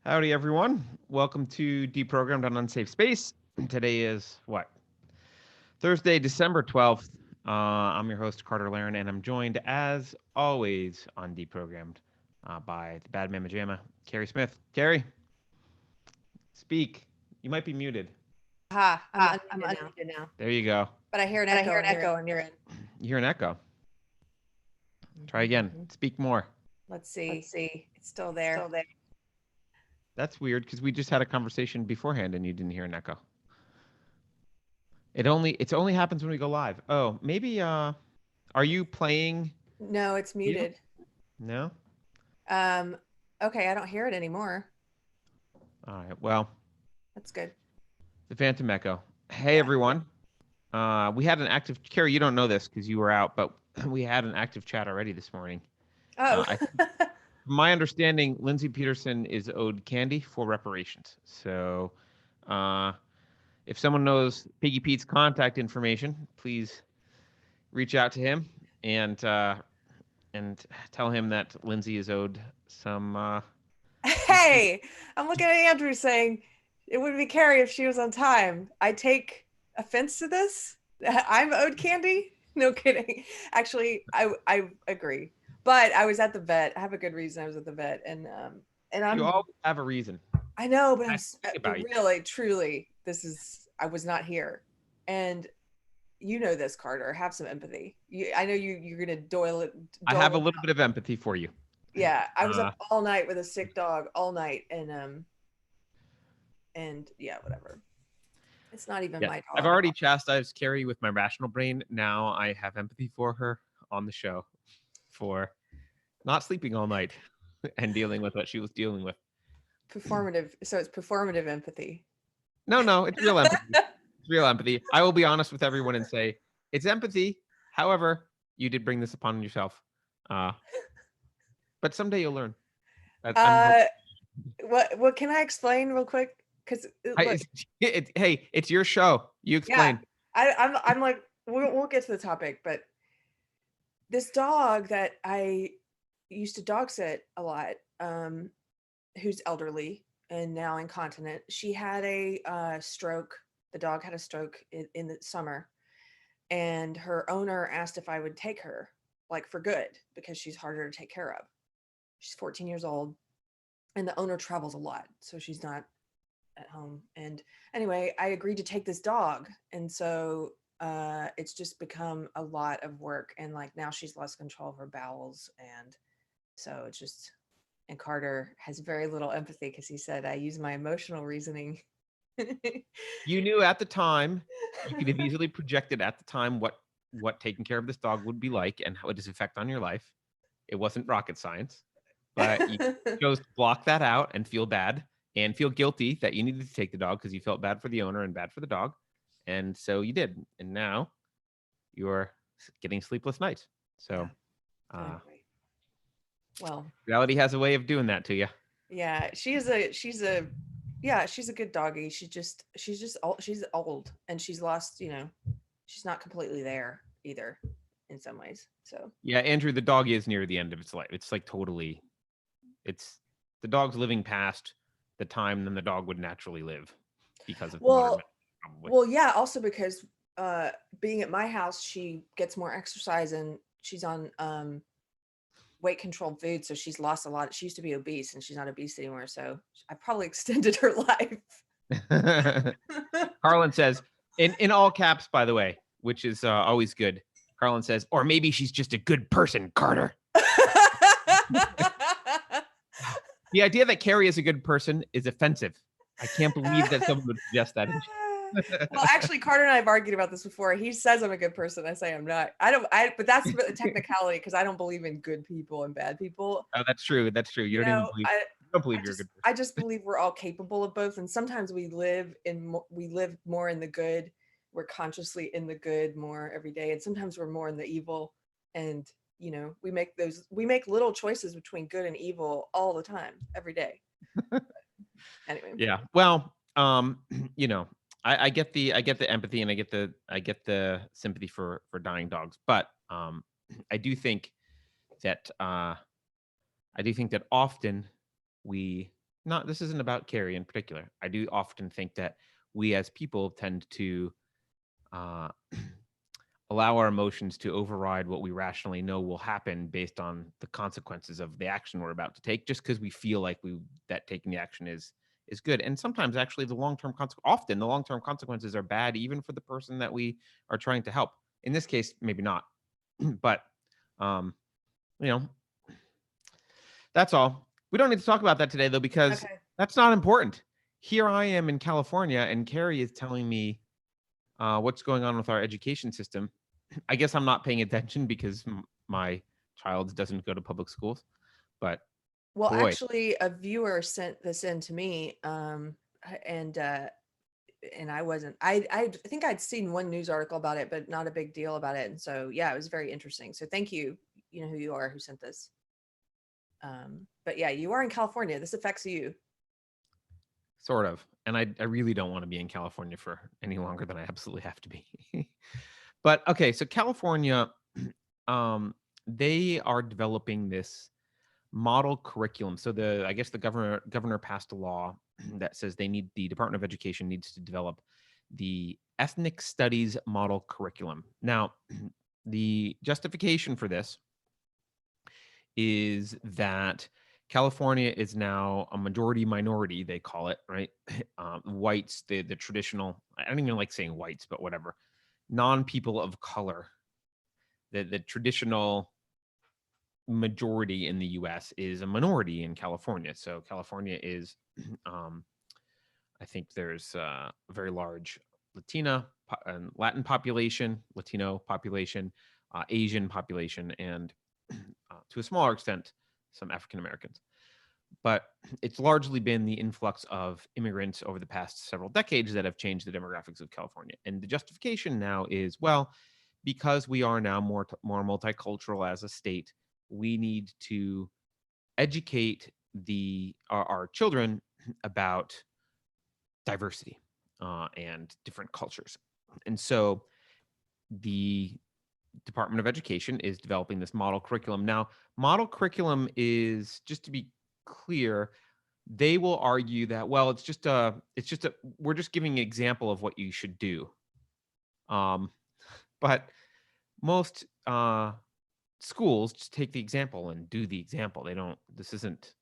Howdy, everyone. Welcome to Deprogrammed on Unsafe Space. Today is what? Thursday, December 12th. I'm your host, Carter Laren, and I'm joined, as always, on Deprogrammed by the bad mama jamma, Keri Smith. Keri, speak. You might be muted. I'm I'm unmuted now, unmuted now. There you go. but I hear an But I echo hear an on your echo end. on your end. You hear an echo. Try again. Speak more. Let's see. Let's see. It's still there. Still there. That's weird because we just had a conversation beforehand and you didn't hear an echo. It only happens when we go live. Oh, maybe are you playing? No, it's muted. No? Okay, I don't hear it anymore. All right. Well, That's good. the Phantom Echo. Hey, Yeah. everyone. We had an active... Keri, you don't know this because you were out, but we had an active chat already this morning. Oh, From my understanding, Lindsay Peterson is owed candy for reparations. So if someone knows Piggy Pete's contact information, please reach out to him and tell him that Lindsay is owed some... hey, I'm looking at Andrew saying it would be Keri if she was on time. I take offense to this. I'm owed candy. No kidding. Actually, I agree. But I was at the vet. I have a good reason I was at the vet, and I'm. You always have a reason. I know, but about you. really, truly, I was not here, and you know this, Carter. Have some empathy. I know you're gonna doil it. I have a little bit of empathy for you. Yeah, I was up all night with a sick dog all night, and yeah, whatever. It's not even my dog. I've already chastised Keri with my rational brain. Now I have empathy for her on the show for not sleeping all night and dealing with what she was dealing with. Performative. So it's performative empathy. No, it's real empathy. It's real empathy. I will be honest with everyone and say it's empathy. However, you did bring this upon yourself. But someday you'll learn. What can I explain real quick? Because hey, it's your show. You explain. Yeah, I'm like we'll get to the topic, but this dog that I used to dog sit a lot, who's elderly and now incontinent, she had a stroke. The dog had a stroke in the summer, and her owner asked if I would take her, like for good, because she's harder to take care of. She's 14 years old, and the owner travels a lot, so she's not at home. And anyway, I agreed to take this dog, and so it's just become a lot of work, and like now she's lost control of her bowels, and so it's just... And Carter has very little empathy because he said I use my emotional reasoning. You knew at the time, you could have easily projected at the time what taking care of this dog would be like and how its effect on your life. It wasn't rocket science, but you chose to block that out and feel bad and feel guilty that you needed to take the dog because you felt bad for the owner and bad for the dog. And so you did. And now you're getting sleepless nights. So well, reality has a way of doing that to you. Yeah, she's a good doggy. She's old, and she's lost, she's not completely there either in some ways. So yeah, Andrew, the dog is near the end of its life. It's like totally, it's the dog's living past the time than the dog would naturally live because of yeah, also because being at my house, she gets more exercise and she's on weight controlled food, so she's lost a lot. She used to be obese and she's not obese anymore, so I probably extended her life. Carlin says, in all caps, by the way, which is always good. Carlin says, or maybe she's just a good person, Carter. The idea that Keri is a good person is offensive. I can't believe that someone would suggest that. Well, actually, Carter and I have argued about this before. He says I'm a good person. I say I'm not. But that's a technicality because I don't believe in good people and bad people. Oh, that's true. That's true. You don't believe you're a good person. I just believe we're all capable of both, and sometimes we live more in the good. We're consciously in the good more every day, and sometimes we're more in the evil. And we make little choices between good and evil all the time, every day. Anyway. Yeah. Well, I get the empathy and I get the sympathy for dying dogs, but I do think that often we not, this isn't about Keri in particular. I do often think that we as people tend to uh, allow our emotions to override what we rationally know will happen based on the consequences of the action we're about to take, just because we feel like that taking the action is good. And sometimes actually often the long-term consequences are bad, even for the person that we are trying to help. In this case, maybe not, but um, you know, that's all. We don't need to talk about that today, though, because Okay. that's not important. Here I am in California, and Keri is telling me what's going on with our education system. I guess I'm not paying attention because my child doesn't go to public schools. But Well, boy, actually, a viewer sent this in to me, and I wasn't. I think I'd seen one news article about it, but not a big deal about it. And so, yeah, it was very interesting. So, thank you. You know who you are, who sent this. But yeah, you are in California. This affects you. sort of. And I really don't want to be in California for any longer than I absolutely have to be. But okay, so California, they are developing this model curriculum. So I guess the governor passed a law that says the Department of Education needs to develop the ethnic studies model curriculum. Now, the justification for this is that California is now a majority minority, they call it, right? Whites, the traditional, I don't even like saying whites, but whatever, non-people of color, the traditional majority in the US is a minority in California. So California is, I think there's a very large and Latin population, Latino population, Asian population, and to a smaller extent, some African Americans. But it's largely been the influx of immigrants over the past several decades that have changed the demographics of California. And the justification now is, well, because we are now more multicultural as a state, we need to educate our children about diversity and different cultures. And so the Department of Education is developing this model curriculum. Now, model curriculum is, just to be clear, they will argue that, well, we're just giving an example of what you should do. But most schools just take the example and do the example. This isn't,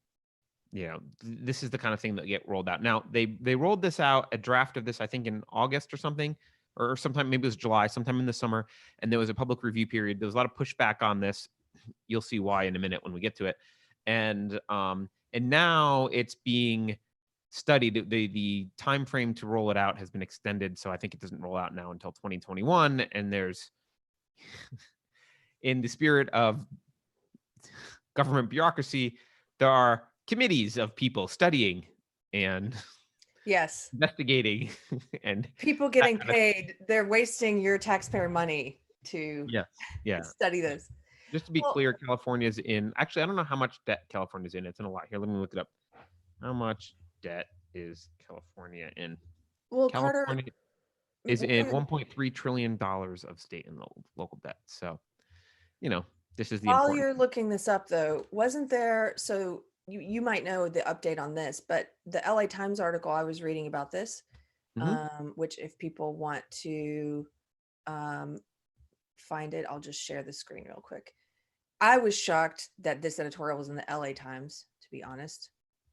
this is the kind of thing that get rolled out. Now, they rolled this out, a draft of this, I think in August or something, or sometime, maybe it was July, sometime in the summer, and there was a public review period. There was a lot of pushback on this. You'll see why in a minute when we get to it. And now it's being studied. The time frame to roll it out has been extended, so I think it doesn't roll out now until 2021. And there's, in the spirit of government bureaucracy, there are committees of people studying and Yes. investigating and People getting paid. They're wasting your taxpayer money to yeah. study this. Just to be Well, clear, California's in, actually, I don't know how much debt California's in. It's in a lot. Here, let me look it up. How much debt is California in? well, Carter, California is in $1.3 trillion of state and local debt. So, this is the while important you're thing. looking this up, though, wasn't there? So you might know the update on this, but the LA Times article I was reading about this, Mhm. which if people want to um, find it, I'll just share the screen real quick. I was shocked that this editorial was in the LA Times, to be honest.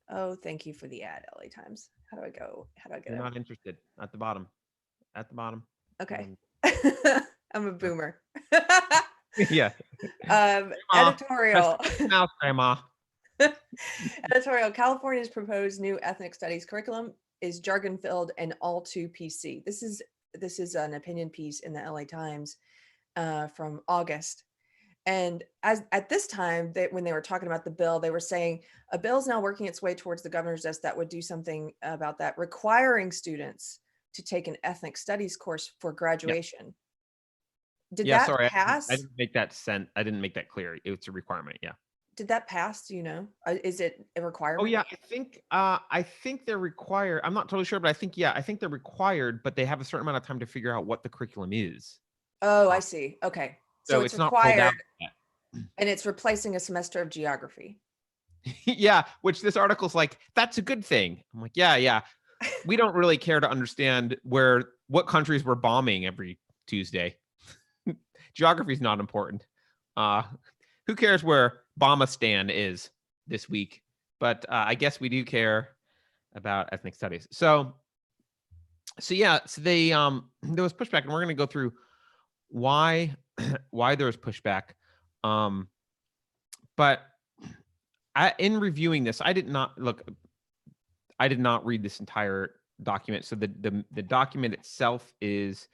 Oh, thank you for the ad, LA Times. How do I go? How do I get You're out? not interested. At the bottom. At the bottom. Okay. Um, I'm a boomer. yeah. Grandma, Editorial. mouse, Grandma. Editorial. California's proposed new ethnic studies curriculum is jargon filled and all too PC. This is an opinion piece in the LA Times from August. And as at this time, when they were talking about the bill, they were saying a bill is now working its way towards the governor's desk that would do something about that, requiring students to take an ethnic studies course for Yeah. graduation. Did Yeah, that sorry. I pass? didn't make that sense. I didn't make that clear. It's a requirement. Yeah. Did that pass? Do you know? Is it a Oh requirement? yeah, I think they're required. I'm not totally sure, but I think they're required, but they have a certain amount of time to figure out what the curriculum is. Oh, I Uh, see. Okay. So so it's it's not rolled out required yet. and it's replacing a semester of geography. Yeah, which this article's like, that's a good thing. I'm like, yeah. We don't really care to understand what countries we're bombing every Tuesday. Geography is not important. Who cares where Bombastan is this week? But I guess we do care about ethnic studies. So yeah, so they there was pushback, and we're going to go through why there was pushback. But in reviewing this, I did not read this entire document. So the document itself is,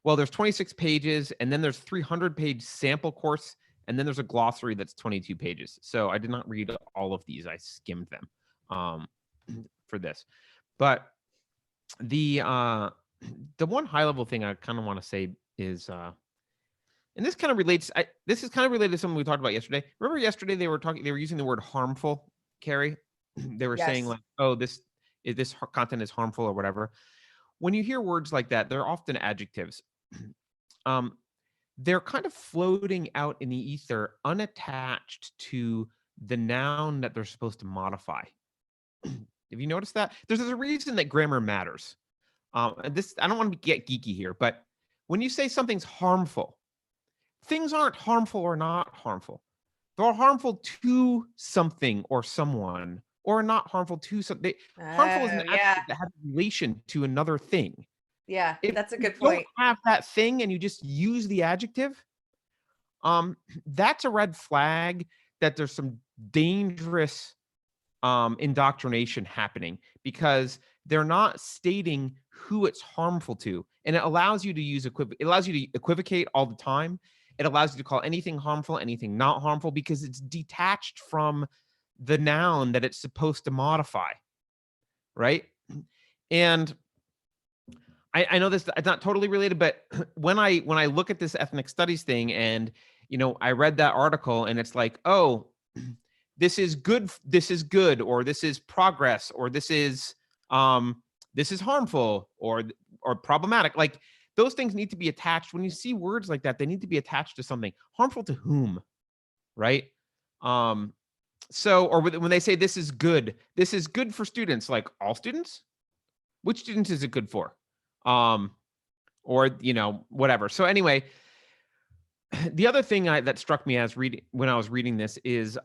well, there's 26 pages, and then there's 300-page sample course, and then there's a glossary that's 22 pages. So I did not read all of these. I skimmed them for this. But the one high-level thing I kind of want to say is, and this kind of relates. This is kind of related to something we talked about yesterday. Remember yesterday they were using the word harmful, Keri. They were saying like, oh, this content is harmful or whatever. When you hear words like that, they're often adjectives. They're kind of floating out in the ether, unattached to the noun that they're supposed to modify. Have you noticed that? There's a reason that grammar matters. And this, I don't want to get geeky here, but when you say something's harmful, things aren't harmful or not harmful. They're harmful to something or someone, or not harmful to something. Harmful is an adjective that has a relation to another thing. Yeah, If that's a good you point. don't have that thing and you just use the adjective, that's a red flag that there's some dangerous indoctrination happening, because they're not stating who it's harmful to, and it allows you to use it allows you to equivocate all the time. It allows you to call anything harmful, anything not harmful, because it's detached from the noun that it's supposed to modify, right? And I know this, it's not totally related, but when I look at this ethnic studies thing, and I read that article, and it's like, oh, this is good, or this is progress, or this is harmful or problematic. Like, those things need to be attached. When you see words like that, they need to be attached to something. Harmful to whom, right? So, or when they say this is good for students, like all students? Which students is it good for? Or whatever. So anyway, the other thing that struck me when I was reading this is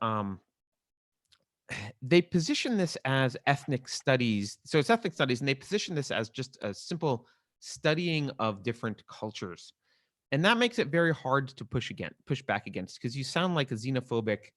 they position this as ethnic studies. So it's ethnic studies, and they position this as just a simple studying of different cultures. And that makes it very hard to push back against, because you sound like a xenophobic,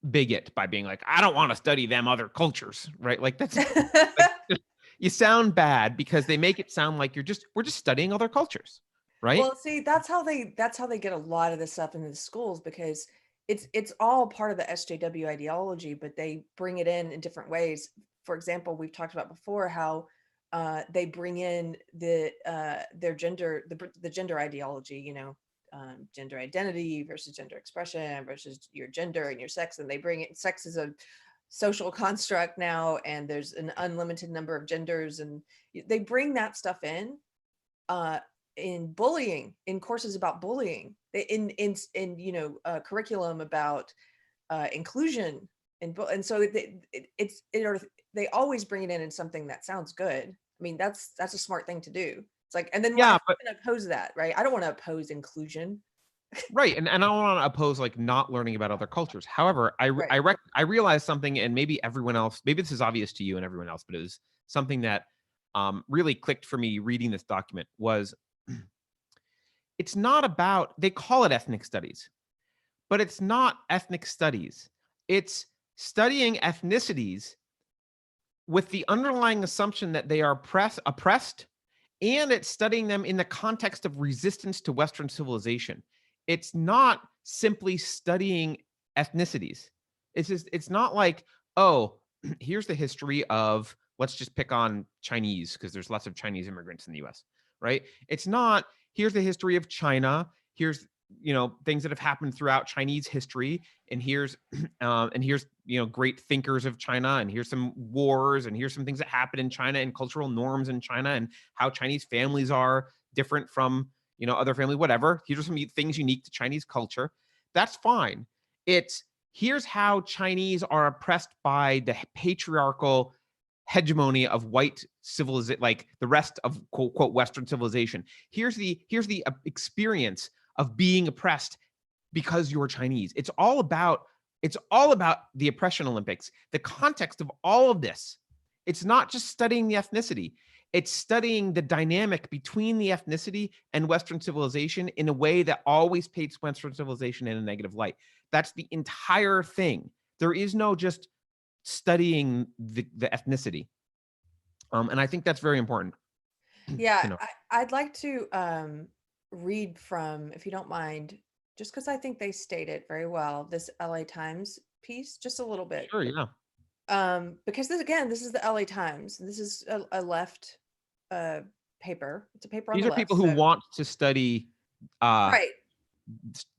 bigot by being like, I don't want to study them other cultures, right? Like, that's like, you sound bad, because they make it sound like we're just studying other cultures, right? Well, see, that's how they get a lot of this stuff into the schools, because it's all part of the SJW ideology, but they bring it in different ways. For example, we've talked about before how they bring in their gender, the gender ideology, gender identity versus gender expression versus your gender and your sex, and they bring it. Sex is a social construct now, and there's an unlimited number of genders, and they bring that stuff in bullying, in courses about bullying, in curriculum about inclusion, and so they always bring it in something that sounds good. I mean, that's a smart thing to do. It's like, and then yeah, I'm going to oppose that, right? I don't want to oppose inclusion. Right. And I don't want to oppose like not learning about other cultures. However, I realized something, and maybe everyone else, maybe this is obvious to you and everyone else, but it was something that really clicked for me reading this document, was it's not about, they call it ethnic studies, but it's not ethnic studies. It's studying ethnicities with the underlying assumption that they are oppressed, and it's studying them in the context of resistance to Western civilization. It's not simply studying ethnicities. It's not like, oh, here's the history of, let's just pick on Chinese, because there's lots of Chinese immigrants in the US, right? It's not, here's the history of China, here's things that have happened throughout Chinese history, and here's great thinkers of China, and here's some wars, and here's some things that happen in China, and cultural norms in China, and how Chinese families are different from other family, whatever. These are some things unique to Chinese culture. That's fine. It's here's how Chinese are oppressed by the patriarchal hegemony of white civilization, like the rest of quote, quote Western civilization. Here's the experience of being oppressed because you're Chinese. It's all about the oppression Olympics. The context of all of this. It's not just studying the ethnicity. It's studying the dynamic between the ethnicity and Western civilization in a way that always paints Western civilization in a negative light. That's the entire thing. There is no just studying the ethnicity. And I think that's very important. Yeah, to know. I'd like to read from, if you don't mind, just because I think they state it very well, this LA Times piece, just a little bit. Sure, yeah. Because this is the LA Times, and this is a left paper. It's a paper on These the are left. people who want to study. Right.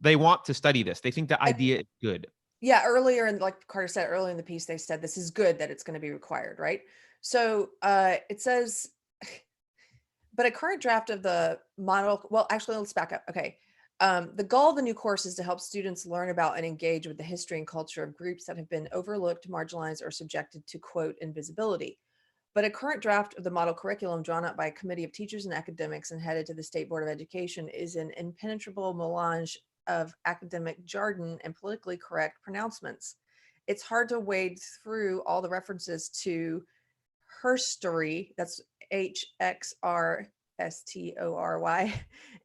They want to study this. They think the idea is good. Yeah, earlier, and like Carter said earlier in the piece, they said this is good that it's going to be required, right? So it says, but a current draft of the model, well, actually, let's back up. Okay. The goal of the new course is to help students learn about and engage with the history and culture of groups that have been overlooked, marginalized, or subjected to, quote, invisibility. But a current draft of the model curriculum drawn up by a committee of teachers and academics and headed to the State Board of Education is an impenetrable melange of academic jargon and politically correct pronouncements. It's hard to wade through all the references to herstory, that's HXRSTORY,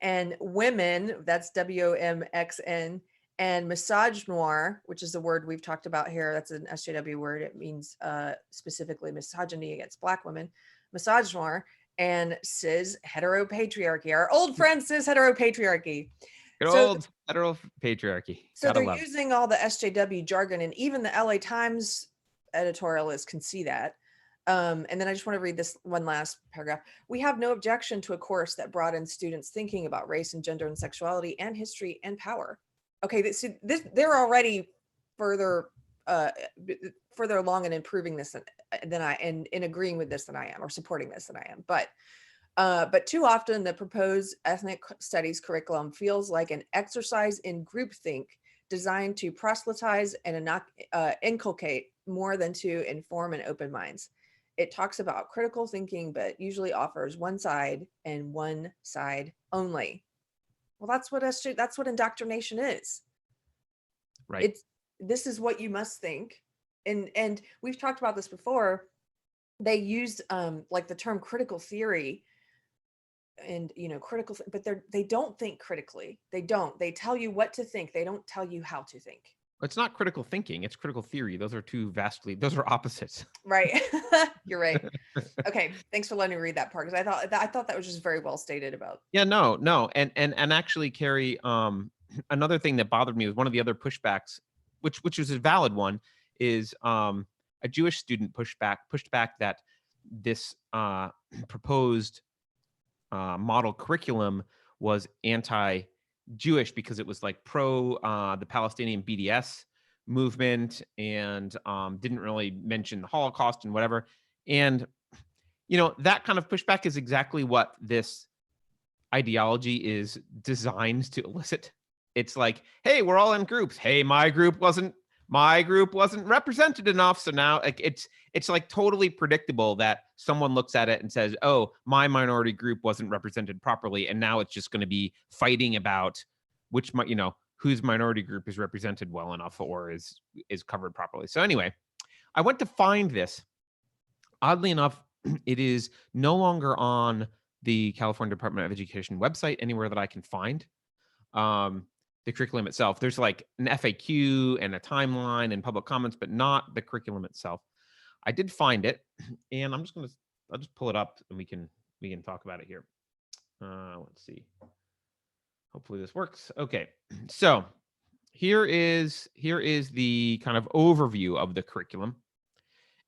and women, that's WOMXN, and misogynoir, which is a word we've talked about here. That's an SJW word. It means specifically misogyny against Black women, misogynoir, and cis heteropatriarchy, our old friend cis heteropatriarchy. Good So old federal patriarchy. so Gotta they're love it. using all the SJW jargon, and even the LA Times editorialists can see that. And then I just want to read this one last paragraph. We have no objection to a course that broadens students' thinking about race and gender and sexuality and history and power. Okay, they're already further further along in improving this than I, and in agreeing with this than I am, or supporting this than I am. But too often the proposed ethnic studies curriculum feels like an exercise in groupthink designed to proselytize and inculcate more than to inform and open minds. It talks about critical thinking, but usually offers one side and one side only. Well, that's what indoctrination is. Right. This is what you must think. And we've talked about this before. They used like the term critical theory, and critical, but they don't think critically. They tell you what to think. They don't tell you how to think. It's not critical thinking, it's critical theory. Those are opposites. Right. You're right. Okay, thanks for letting me read that part, because I thought that was just very well stated about. Yeah, no. And actually, Keri, another thing that bothered me was one of the other pushbacks, which was a valid one, is a Jewish student pushed back that this proposed model curriculum was anti-Jewish because it was like pro the Palestinian BDS movement, and didn't really mention the Holocaust and whatever. And that kind of pushback is exactly what this ideology is designed to elicit. It's like, hey, we're all in groups. Hey, my group wasn't represented enough, so now it's like totally predictable that someone looks at it and says, oh, my minority group wasn't represented properly, and now it's just going to be fighting about whose minority group is represented well enough or is covered properly. So anyway, I went to find this. Oddly enough, it is no longer on the California Department of Education website anywhere that I can find. The curriculum itself. There's like an FAQ and a timeline and public comments, but not the curriculum itself. I did find it, and I'll just pull it up and we can talk about it here. Let's see. Hopefully this works. Okay, so here is the kind of overview of the curriculum.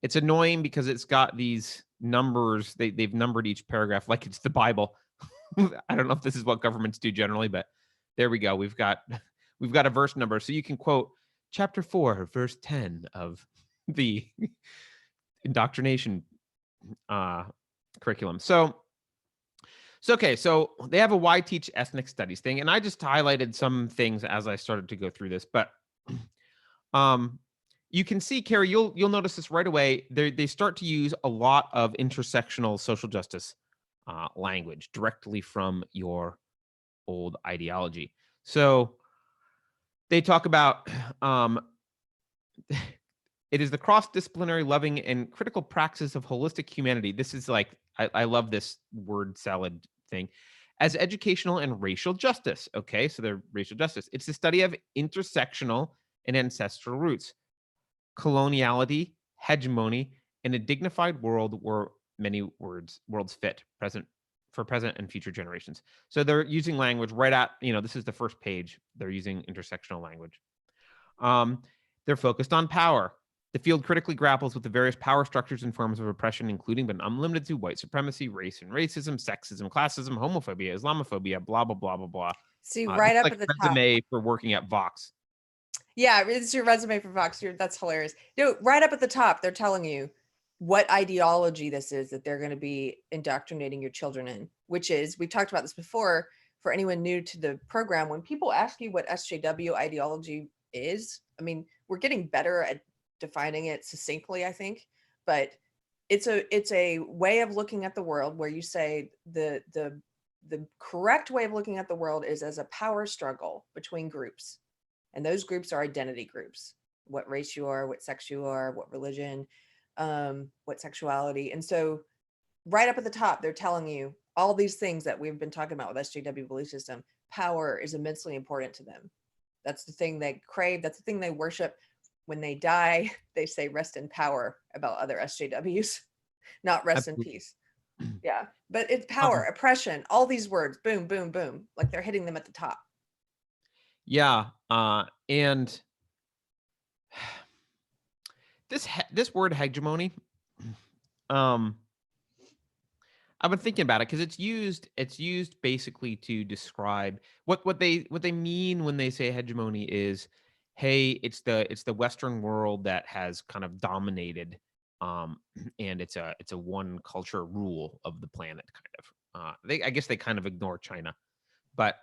It's annoying because it's got these numbers. They've numbered each paragraph like it's the Bible. I don't know if this is what governments do generally, but there we go. We've got a verse number, so you can quote chapter 4, verse 10 of the indoctrination curriculum. So So, okay, so they have a why teach ethnic studies thing, and I just highlighted some things as I started to go through this, but um, you can see, Keri, you'll notice this right away. They start to use a lot of intersectional social justice language directly from your old ideology. So they talk about it is the cross-disciplinary, loving, and critical praxis of holistic humanity. This is like I love this word salad thing. As educational and racial justice. Okay, so they're racial justice. It's the study of intersectional and ancestral roots, coloniality, hegemony, in a dignified world where many worlds fit, present for present and future generations. So they're using language right at, this is the first page. They're using intersectional language. They're focused on power. The field critically grapples with the various power structures and forms of oppression, including but unlimited to white supremacy, race and racism, sexism, classism, homophobia, Islamophobia, blah, blah, blah, blah, blah. See, This right is up like at the a top. resume for working at Vox. Yeah, it's your resume for Vox. That's hilarious. Right up at the top, they're telling you what ideology this is that they're going to be indoctrinating your children in, which is, we talked about this before, for anyone new to the program, when people ask you what SJW ideology is, I mean, we're getting better at defining it succinctly, I think, but it's a way of looking at the world where you say the correct way of looking at the world is as a power struggle between groups. And those groups are identity groups: what race you are, what sex you are, what religion, what sexuality. And so right up at the top, they're telling you all these things that we've been talking about with SJW belief system. Power is immensely important to them. That's the thing they crave. That's the thing they worship. When they die, they say rest in power about other SJWs, not rest in peace. Yeah. But it's power, oppression, all these words, boom, boom, boom, like they're hitting them at the top. Yeah, and this word hegemony, I've been thinking about it because it's used basically to describe what they mean when they say hegemony is, hey, it's the Western world that has kind of dominated, and it's a one culture rule of the planet kind of. I guess they kind of ignore China, but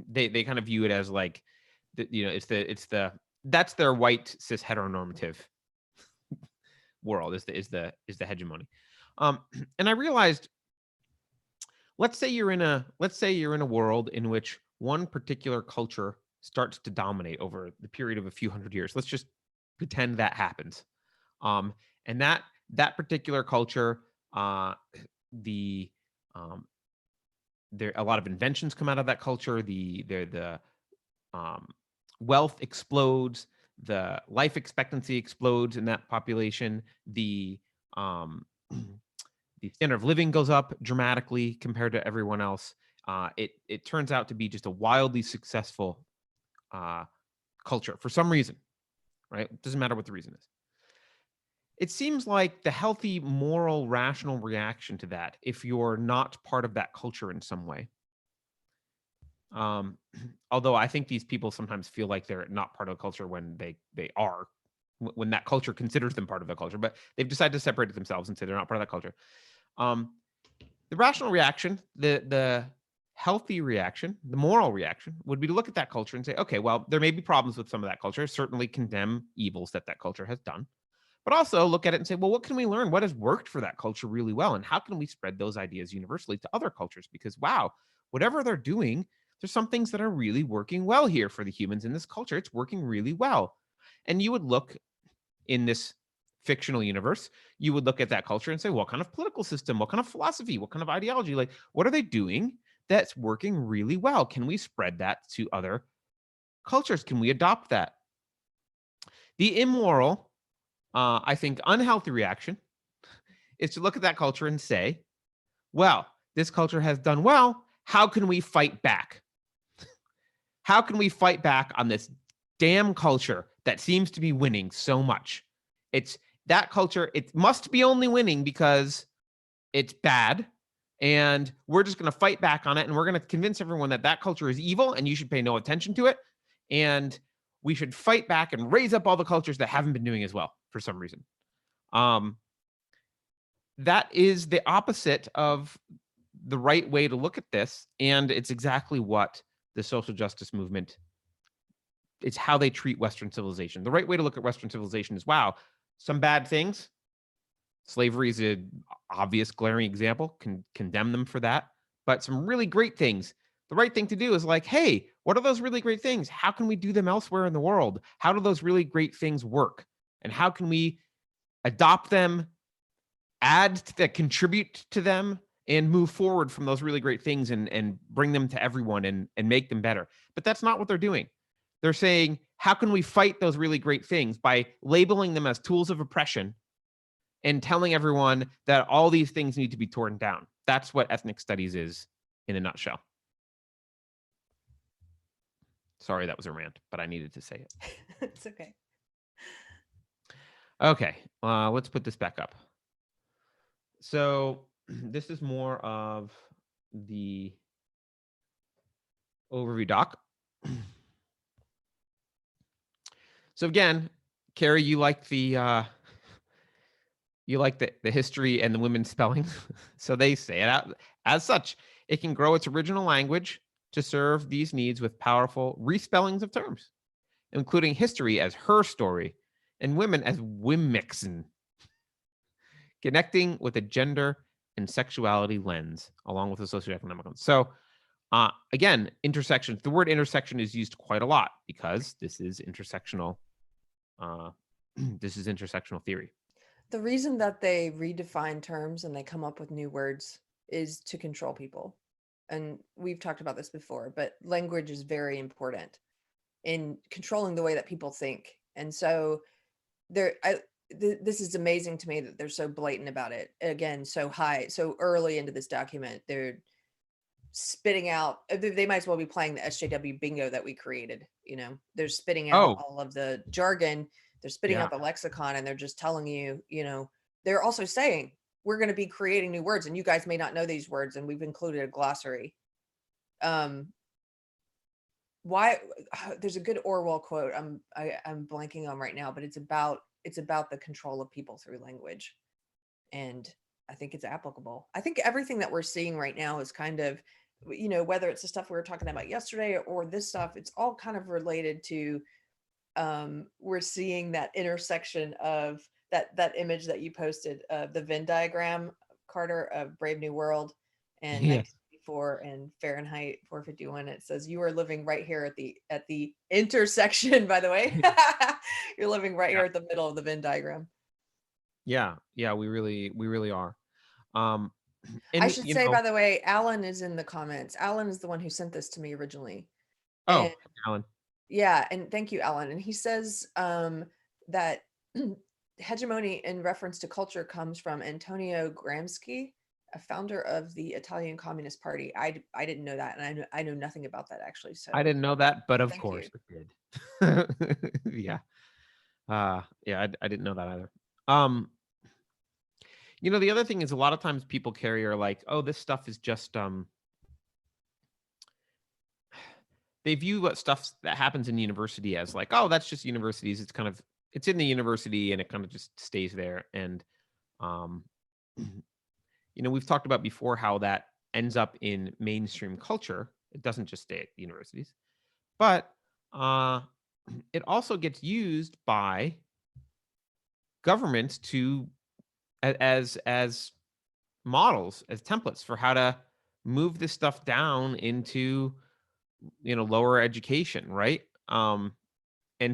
they kind of view it as like, it's the that's their white cis heteronormative world is the hegemony. And I realized, let's say you're in a world in which one particular culture starts to dominate over the period of a few hundred years. Let's just pretend that happens. And that particular culture, the there a lot of inventions come out of that culture. The wealth explodes, the life expectancy explodes in that population. The the standard of living goes up dramatically compared to everyone else. It turns out to be just a wildly successful culture for some reason, right? It doesn't matter what the reason is. It seems like the healthy, moral, rational reaction to that, if you're not part of that culture in some way, although I think these people sometimes feel like they're not part of a culture when they are, when that culture considers them part of the culture, but they've decided to separate themselves and say they're not part of that culture. The rational reaction, the healthy reaction, the moral reaction would be to look at that culture and say, okay, well, there may be problems with some of that culture, certainly condemn evils that culture has done, but also look at it and say, well, what can we learn? What has worked for that culture really well? And how can we spread those ideas universally to other cultures? Because, wow, whatever they're doing, there's some things that are really working well here for the humans in this culture. It's working really well. And you would look in this fictional universe, you would look at that culture and say, what kind of political system, what kind of philosophy, what kind of ideology, like what are they doing that's working really well? Can we spread that to other cultures? Can we adopt that? The immoral, I think unhealthy reaction is to look at that culture and say, well, this culture has done well. How can we fight back? How can we fight back on this damn culture that seems to be winning so much? It's that culture, it must be only winning because it's bad. And we're just going to fight back on it. And we're going to convince everyone that culture is evil and you should pay no attention to it. And we should fight back and raise up all the cultures that haven't been doing as well for some reason. That is the opposite of the right way to look at this, and it's exactly what the social justice movement, it's how they treat Western civilization. The right way to look at Western civilization is, wow, some bad things. Slavery is an obvious glaring example. Can condemn them for that. But some really great things. The right thing to do is like, hey, what are those really great things? How can we do them elsewhere in the world? How do those really great things work? And how can we adopt them, add to that, contribute to them, and move forward from those really great things and bring them to everyone and make them better? But that's not what they're doing. They're saying, how can we fight those really great things by labeling them as tools of oppression and telling everyone that all these things need to be torn down? That's what ethnic studies is in a nutshell. Sorry, that was a rant, but I needed to say it. It's okay. Okay, let's put this back up. So this is more of the overview doc. So again, Keri, you like the history and the women's spelling. So they say it out as such. It can grow its original language to serve these needs with powerful respellings of terms, including history as her story and women as wimixen, connecting with a gender and sexuality lens, along with a socioeconomic one. So again, intersection. The word intersection is used quite a lot because this is intersectional. This is intersectional theory. The reason that they redefine terms and they come up with new words is to control people. And we've talked about this before, but language is very important in controlling the way that people think. And so this is amazing to me that they're so blatant about it. Again, so early into this document, they're spitting out, they might as well be playing the SJW bingo that we created. They're spitting out all of the jargon. They're spitting out the lexicon, and they're just telling you, they're also saying, we're going to be creating new words and you guys may not know these words. And we've included a glossary. Why there's a good Orwell quote I'm blanking on right now, but it's about the control of people through language. And I think it's applicable. I think everything that we're seeing right now is kind of, whether it's the stuff we were talking about yesterday or this stuff, it's all kind of related to, we're seeing that intersection of that image that you posted, the Venn diagram, Carter, of Brave New World and 1984 and Fahrenheit 451. It says you are living right here at the intersection, by the way. You're living right here at the middle of the Venn diagram. Yeah, we really are. And, I should say, by the way, Alan is in the comments. Alan is the one who sent this to me originally. Oh, Alan. Yeah, and thank you, Alan. And he says that hegemony in reference to culture comes from Antonio Gramsci, a founder of the Italian Communist Party. I didn't know that, and I know nothing about that, actually. So I didn't know that, but of course it did. Yeah. I didn't know that either. The other thing is, a lot of times people, Keri, are like, oh, this stuff is just they view what stuff that happens in university as like, oh, that's just universities. It's in the university and it kind of just stays there. And we've talked about before how that ends up in mainstream culture. It doesn't just stay at universities, but it also gets used by governments as models, as templates for how to move this stuff down into lower education, right? And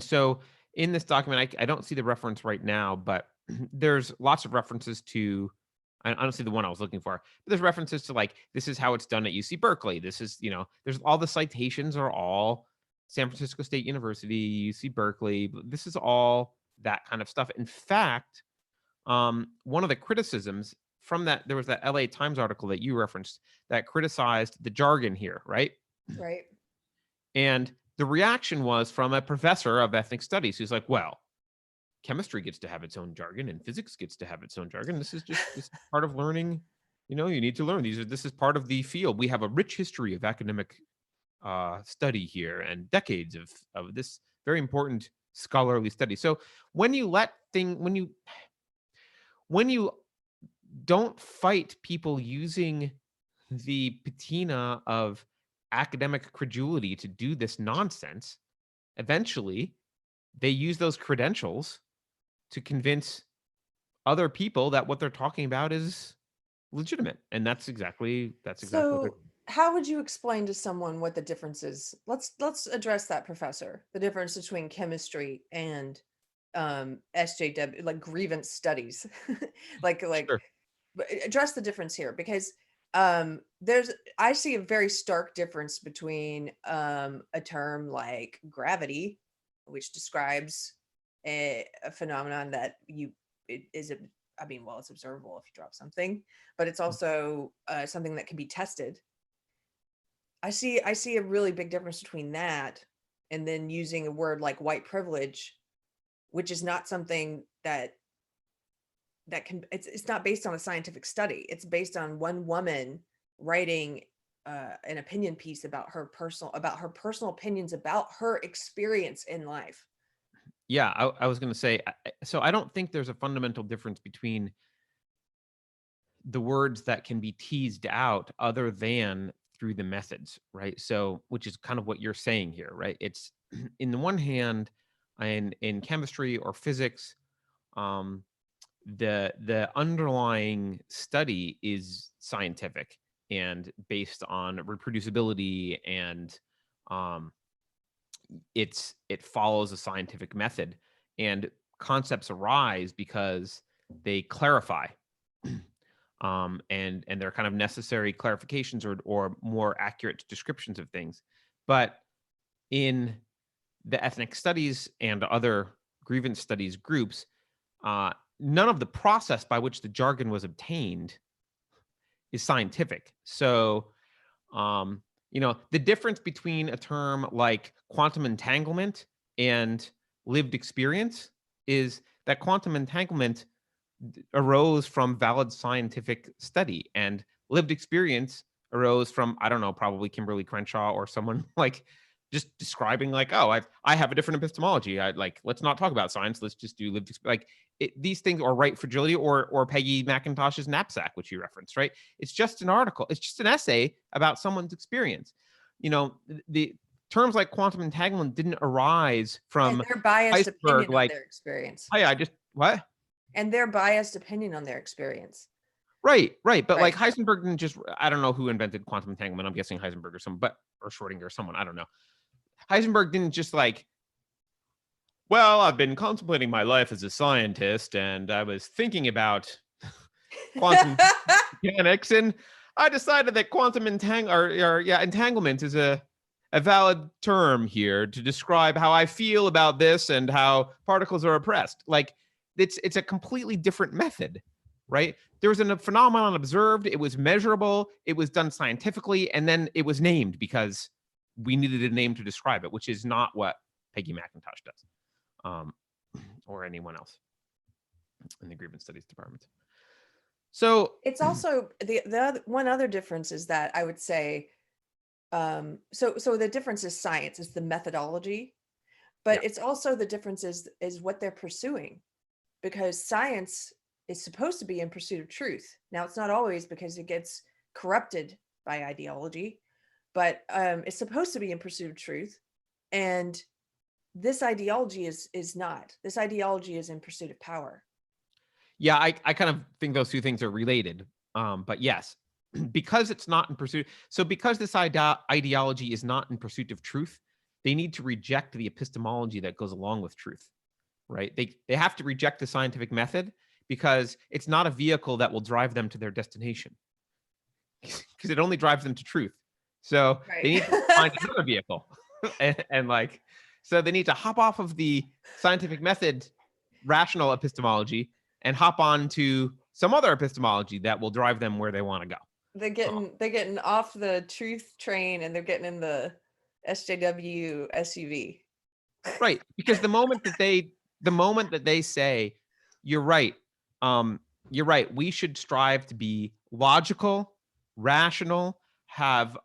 so in this document, I don't see the reference right now, but there's lots of references to, I don't see the one I was looking for, but there's references to like, this is how it's done at UC Berkeley. This is, there's all the citations are all San Francisco State University, UC Berkeley. This is all that kind of stuff. In fact, one of the criticisms from that, there was that LA Times article that you referenced that criticized the jargon here, right? Right. And the reaction was from a professor of ethnic studies who's like, well, chemistry gets to have its own jargon and physics gets to have its own jargon. This is part of learning. You need to learn these. This is part of the field. We have a rich history of academic study here and decades of this very important scholarly study. So when you when you don't fight people using the patina of academic credulity to do this nonsense, eventually they use those credentials to convince other people that what they're talking about is legitimate. And that's exactly what they're. So how would you explain to someone what the difference is? Let's address that, Professor. The difference between chemistry and SJW, like grievance studies. like Sure. address the difference here, because I see a very stark difference between a term like gravity, which describes a phenomenon that it's observable if you drop something, but it's also something that can be tested. I see a really big difference between that and then using a word like white privilege, which is not something that it's not based on a scientific study. It's based on one woman writing an opinion piece about her personal opinions about her experience in life. Yeah, I was going to say, so I don't think there's a fundamental difference between the words that can be teased out other than through the methods, right? So, which is kind of what you're saying here, right? It's in the one hand, in chemistry or physics, the underlying study is scientific and based on reproducibility, and it follows a scientific method, and concepts arise because they clarify, and they're kind of necessary clarifications or more accurate descriptions of things. But in the ethnic studies and other grievance studies groups, none of the process by which the jargon was obtained is scientific. So, the difference between a term like quantum entanglement and lived experience is that quantum entanglement arose from valid scientific study, and lived experience arose from, I don't know, probably Kimberly Crenshaw or someone like just describing like, oh, I have a different epistemology. Let's not talk about science. Let's just do lived experience. These things, or right fragility, or Peggy McIntosh's knapsack, which you referenced, right? It's just an article. It's just an essay about someone's experience. The terms like quantum entanglement didn't arise from and their biased Heisenberg. opinion on their experience. Oh yeah, I just what? And their biased opinion on their experience. Right. But Right. like Heisenberg didn't just, I don't know who invented quantum entanglement. I'm guessing Heisenberg or Schrodinger or someone. I don't know. Heisenberg didn't just like, well, I've been contemplating my life as a scientist and I was thinking about quantum mechanics, and I decided that quantum entanglement is a valid term here to describe how I feel about this and how particles are oppressed. Like it's a completely different method, right? There was a phenomenon observed, it was measurable, it was done scientifically, and then it was named because we needed a name to describe it, which is not what Peggy McIntosh does, or anyone else in the grievance studies department. So it's also the one other difference is that I would say, so the difference is science, is the methodology, but it's also the difference is what they're pursuing, because science is supposed to be in pursuit of truth. Now, it's not always, because it gets corrupted by ideology, but it's supposed to be in pursuit of truth. And this ideology is not. This ideology is in pursuit of power. Yeah, I kind of think those two things are related. But yes, because it's not in pursuit. So because this ideology is not in pursuit of truth, they need to reject the epistemology that goes along with truth, right? They have to reject the scientific method because it's not a vehicle that will drive them to their destination, because it only drives them to truth. So they need to find another vehicle. and like, so they need to hop off of the scientific method rational epistemology and hop on to some other epistemology that will drive them where they want to go. They're getting off the truth train and they're getting in the SJW SUV. Right, because the moment that they say, you're right, we should strive to be logical, rational, have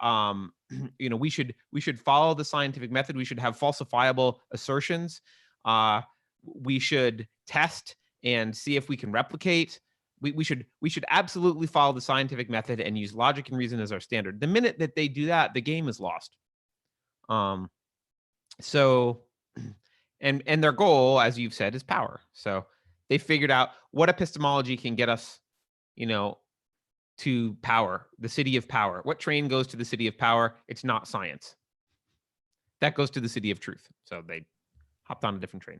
we should follow the scientific method, we should have falsifiable assertions, we should test and see if we can replicate we should absolutely follow the scientific method and use logic and reason as our standard. The minute that they do that, the game is lost. So, and their goal, as you've said, is power. So they figured out what epistemology can get us, to power, the city of power. What train goes to the city of power? It's not science. That goes to the city of truth. So they hopped on a different train.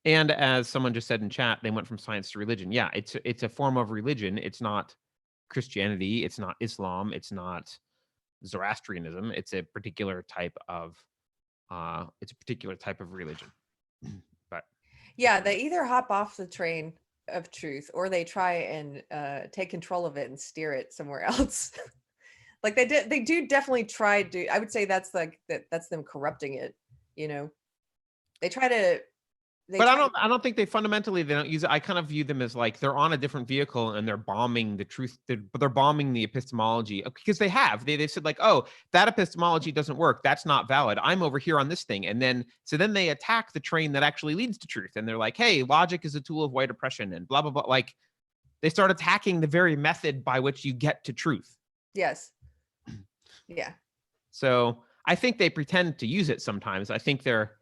And as someone just said in chat, they went from science to religion. Yeah, it's a form of religion. It's not Christianity. It's not Islam. It's not Zoroastrianism. It's a particular type of religion. But yeah, they either hop off the train of truth or they try and take control of it and steer it somewhere else. Like they do definitely try to. I would say that's that's them corrupting it. They try to. But I don't think they don't use it. I kind of view them as like they're on a different vehicle and they're bombing the truth. They're bombing the epistemology because they said like, oh, that epistemology doesn't work. That's not valid. I'm over here on this thing. And then they attack the train that actually leads to truth. And they're like, hey, logic is a tool of white oppression and blah, blah, blah. Like they start attacking the very method by which you get to truth. Yes. Yeah. So I think they pretend to use it sometimes. I think they're,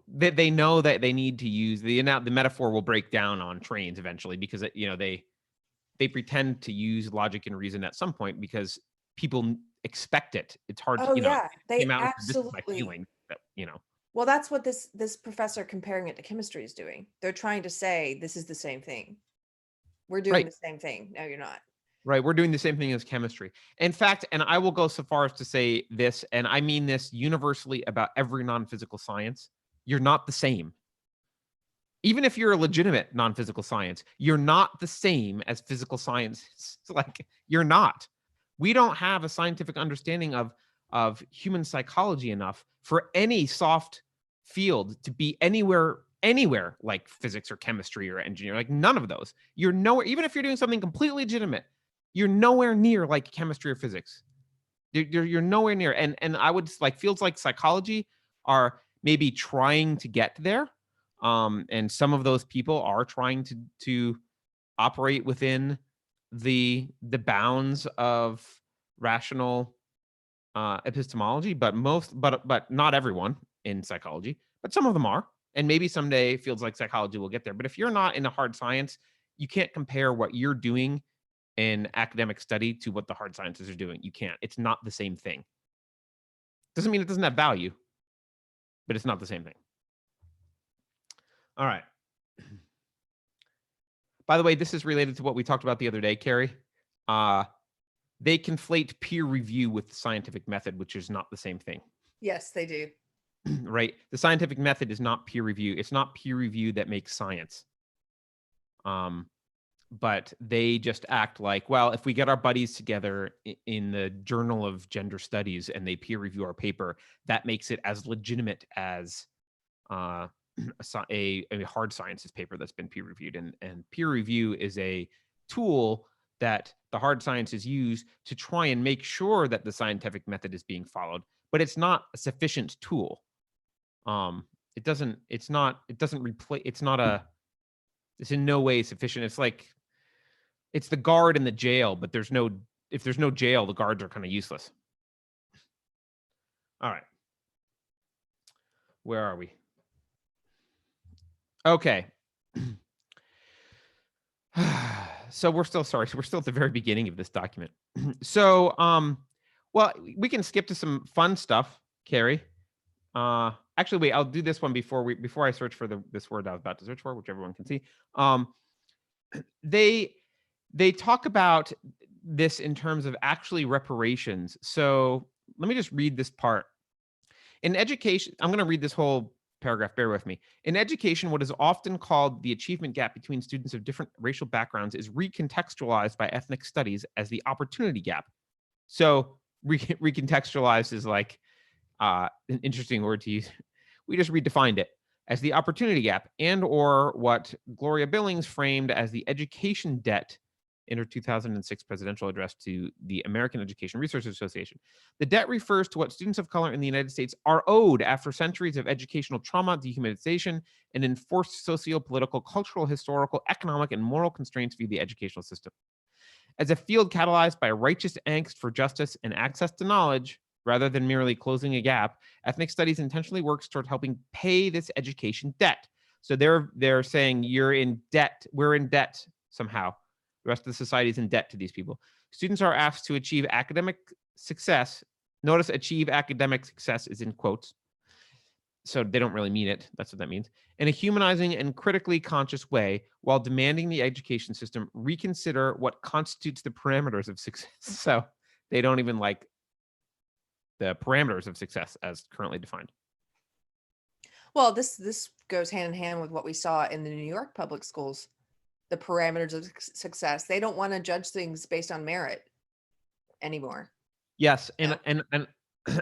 they know that they need to use the metaphor will break down on trains eventually because they pretend to use logic and reason at some point because people expect it. It's hard to yeah, they absolutely. This is my feeling, Well, that's what this professor comparing it to chemistry is doing. They're trying to say this is the same thing. We're doing the same thing. No, you're not. Right. We're doing the same thing as chemistry. In fact, and I will go so far as to say this, and I mean this universally about every non-physical science. You're not the same. Even if you're a legitimate non-physical science, you're not the same as physical science. It's like you're not. We don't have a scientific understanding of human psychology enough for any soft field to be anywhere like physics or chemistry or engineering. Like none of those. You're nowhere. Even if you're doing something completely legitimate, you're nowhere near like chemistry or physics. You're nowhere near. And I would like fields like psychology are maybe trying to get there. And some of those people are trying to operate within the bounds of rational epistemology, but not everyone in psychology, but some of them are. And maybe someday fields like psychology will get there. But if you're not in a hard science, you can't compare what you're doing in academic study to what the hard sciences are doing. You can't. It's not the same thing. Doesn't mean it doesn't have value, but it's not the same thing. All right. By the way, this is related to what we talked about the other day, Keri. They conflate peer review with the scientific method, which is not the same thing. Yes, they do. Right? The scientific method is not peer review. It's not peer review that makes science. But they just act like, well, if we get our buddies together in the Journal of Gender Studies and they peer review our paper, that makes it as legitimate as a hard sciences paper that's been peer reviewed. And peer review is a tool that the hard sciences use to try and make sure that the scientific method is being followed, but it's not a sufficient tool. It's in no way sufficient. It's like, it's the guard in the jail, but if there's no jail, the guards are kind of useless. All right. Where are we? Okay. So we're still at the very beginning of this document. So, well, we can skip to some fun stuff, Keri. Actually, wait, I'll do this one before I search for this word I was about to search for, which everyone can see. They talk about this in terms of actually reparations. So let me just read this part. In education, I'm going to read this whole paragraph, bear with me. In education, what is often called the achievement gap between students of different racial backgrounds is recontextualized by ethnic studies as the opportunity gap. So recontextualized is like an interesting word to use. We just redefined it as the opportunity gap, and or what Gloria Billings framed as the education debt in her 2006 presidential address to the American Education Research Association. The debt refers to what students of color in the United States are owed after centuries of educational trauma, dehumanization, and enforced socio-political, cultural, historical, economic, and moral constraints via the educational system. As a field catalyzed by righteous angst for justice and access to knowledge, rather than merely closing a gap, ethnic studies intentionally works toward helping pay this education debt. So they're saying you're in debt. We're in debt somehow. The rest of the society is in debt to these people. Students are asked to achieve academic success. Notice achieve academic success is in quotes. So they don't really mean it. That's what that means. In a humanizing and critically conscious way, while demanding the education system reconsider what constitutes the parameters of success. So they don't even like the parameters of success as currently defined. Well, this goes hand in hand with what we saw in the New York public schools. The parameters of success. They don't want to judge things based on merit anymore. Yes, Yeah. and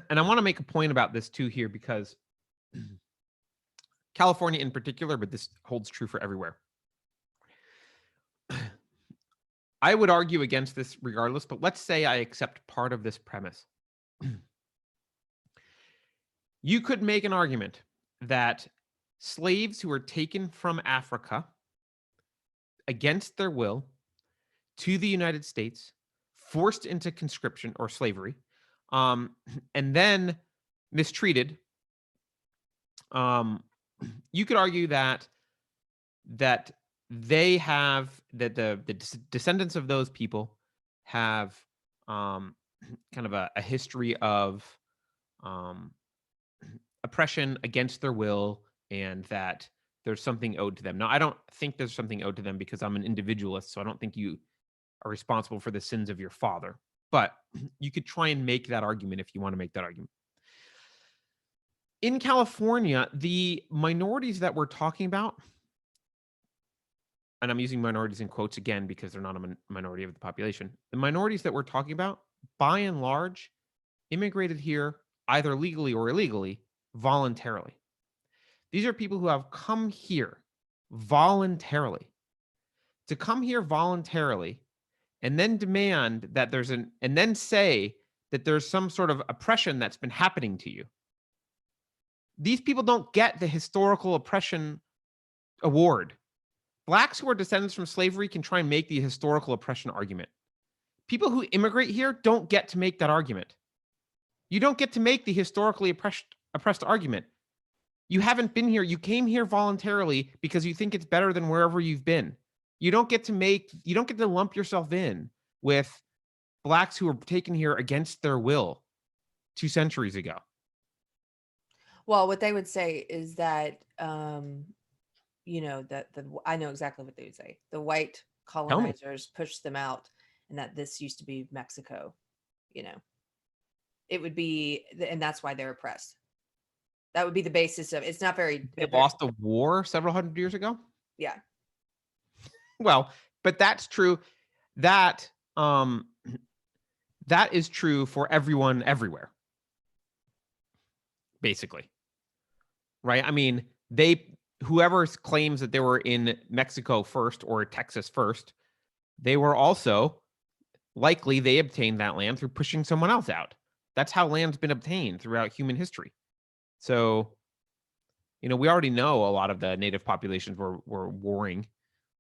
I want to make a point about this too here, because California in particular, but this holds true for everywhere. I would argue against this regardless, but let's say I accept part of this premise. You could make an argument that slaves who were taken from Africa against their will to the United States, forced into conscription or slavery, and then mistreated. You could argue that they have that the descendants of those people have kind of a history of oppression against their will, and that there's something owed to them. Now, I don't think there's something owed to them because I'm an individualist, so I don't think you are responsible for the sins of your father. But you could try and make that argument if you want to make that argument. In California, the minorities that we're talking about, and I'm using minorities in quotes again because they're not a minority of the population, the minorities that we're talking about, by and large, immigrated here either legally or illegally, voluntarily. These are people who have come here voluntarily. To come here voluntarily and then demand that and then say that there's some sort of oppression that's been happening to you. These people don't get the historical oppression award. Blacks who are descendants from slavery can try and make the historical oppression argument. People who immigrate here don't get to make that argument. You don't get to make the historically oppressed argument. You haven't been here. You came here voluntarily because you think it's better than wherever you've been. You don't get to lump yourself in with blacks who were taken here against their will 2 centuries ago. Well, what they would say is that, you know, I know exactly what they would say. The white colonizers pushed them out, and that this used to be Mexico. You know, it would be, and that's why they're oppressed. That would be the basis of. It's not very. They lost a war several hundred years ago. Yeah. Well, but that's true. That is true for everyone everywhere. Basically. Right? I mean, whoever claims that they were in Mexico first or Texas first, they were also likely they obtained that land through pushing someone else out. That's how land's been obtained throughout human history. So, you know, we already know a lot of the native populations were warring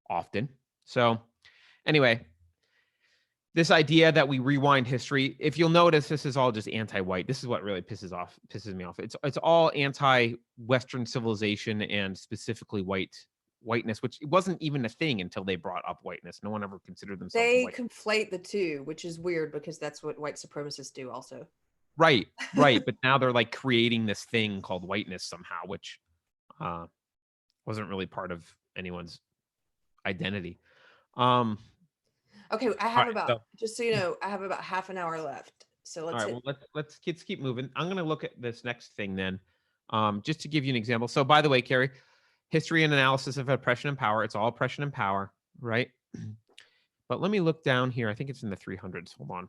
often. So anyway, this idea that we rewind history, if you'll notice, this is all just anti-white. This is what really pisses me off. It's all anti-Western civilization and specifically whiteness, which wasn't even a thing until they brought up whiteness. No one ever considered themselves white. They conflate the two, which is weird because that's what white supremacists do also. Right. But now they're like creating this thing called whiteness somehow, which wasn't really part of anyone's identity. Okay, I have just so you know, I have about half an hour left. So let's keep moving. I'm going to look at this next thing then, just to give you an example. So by the way, Keri, history and analysis of oppression and power. It's all oppression and power, right? But let me look down here. I think it's in the 300s. Hold on.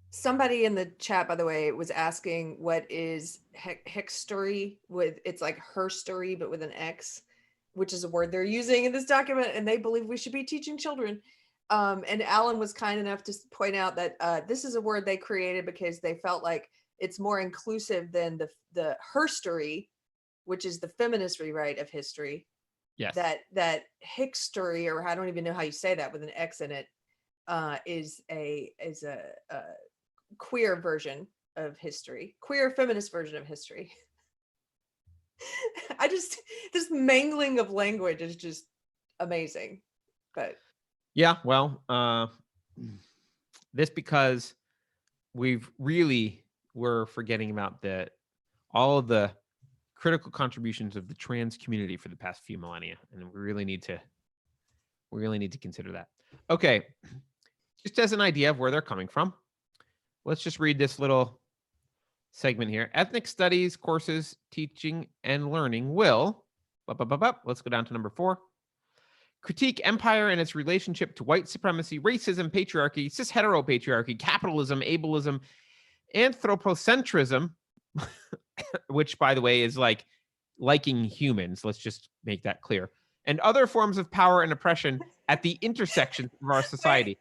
Somebody in the chat, by the way, was asking what is history with, it's like her story, but with an X. which is a word they're using in this document, and they believe we should be teaching children. And Alan was kind enough to point out that this is a word they created because they felt like it's more inclusive than the herstory, which is the feminist rewrite of history. Yes. That history, or I don't even know how you say that with an X in it, is a queer version of history, queer feminist version of history. This mangling of language is just amazing. But yeah, well, this because we're forgetting about all of the critical contributions of the trans community for the past few millennia, and we really need to consider that. Okay, just as an idea of where they're coming from, let's just read this little segment here. Ethnic studies courses, teaching and learning will, let's go down to number 4. Critique empire and its relationship to white supremacy, racism, patriarchy, cis heteropatriarchy, capitalism, ableism, anthropocentrism, which, by the way, is like liking humans. Let's just make that clear. And other forms of power and oppression at the intersection of our society.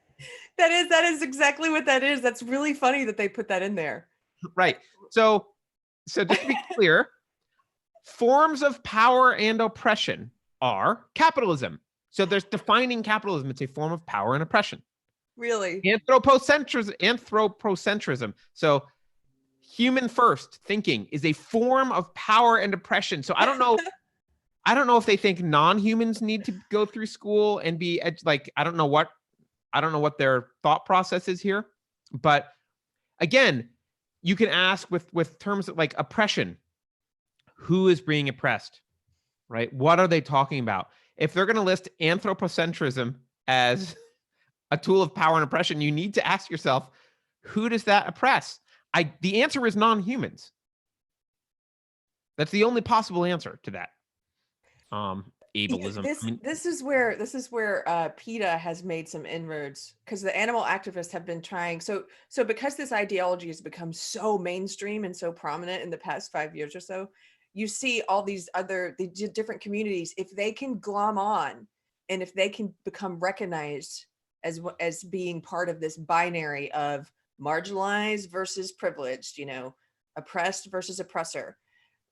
That is exactly what that is. That's really funny that they put that in there. Right. So just to be clear, forms of power and oppression are capitalism. So there's defining capitalism. It's a form of power and oppression. Really? Anthropocentrism. So human first thinking is a form of power and oppression. So I don't know if they think non-humans need to go through school and be like, I don't know what their thought process is here. But again, you can ask with terms like oppression, who is being oppressed, right? What are they talking about? If they're going to list anthropocentrism as a tool of power and oppression, you need to ask yourself, who does that oppress? The answer is non-humans. That's the only possible answer to that. Ableism. This is where PETA has made some inroads, because the animal activists have been trying. So because this ideology has become so mainstream and so prominent in the past 5 years or so, you see all these the different communities, if they can glom on and if they can become recognized as being part of this binary of marginalized versus privileged, oppressed versus oppressor,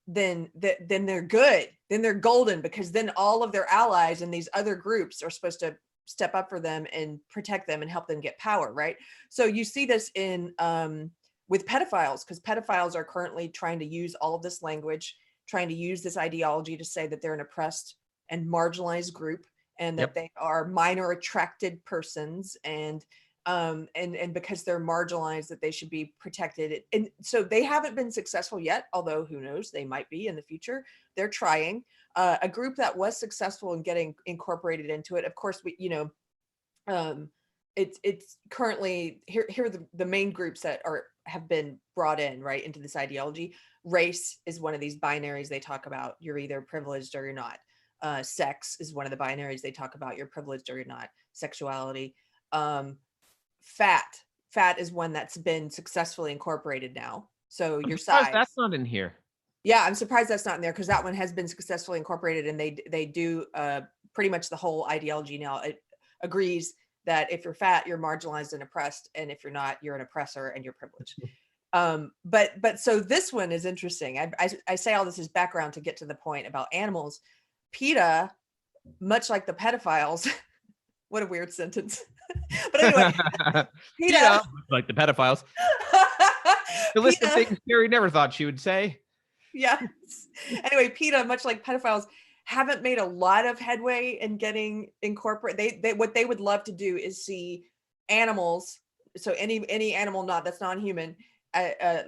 then they're good. Then they're golden, because then all of their allies and these other groups are supposed to step up for them and protect them and help them get power, right? So you see this in with pedophiles, because pedophiles are currently trying to use all of this language, trying to use this ideology to say that they're an oppressed and marginalized group, and that they are minor attracted persons, and because they're marginalized, that they should be protected. And so they haven't been successful yet, although who knows, they might be in the future. They're trying. A group that was successful in getting incorporated into it, of course, it's currently here are the main groups that have been brought in right into this ideology. Race is one of these binaries they talk about. You're either privileged or you're not. Sex is one of the binaries they talk about. You're privileged or you're not. Sexuality. Fat is one that's been successfully incorporated now. So your size. That's not in here. Yeah, I'm surprised that's not in there, because that one has been successfully incorporated, and they do pretty much the whole ideology now. It agrees that if you're fat, you're marginalized and oppressed, and if you're not, you're an oppressor and you're privileged. But so this one is interesting. I say all this as background to get to the point about animals. PETA, much like the pedophiles, what a weird sentence. But anyway, PETA, like the pedophiles. The list of things Keri never thought she would say. Yes. Anyway, PETA, much like pedophiles, haven't made a lot of headway in getting incorporated. They what they would love to do is see animals, so any animal that's non-human,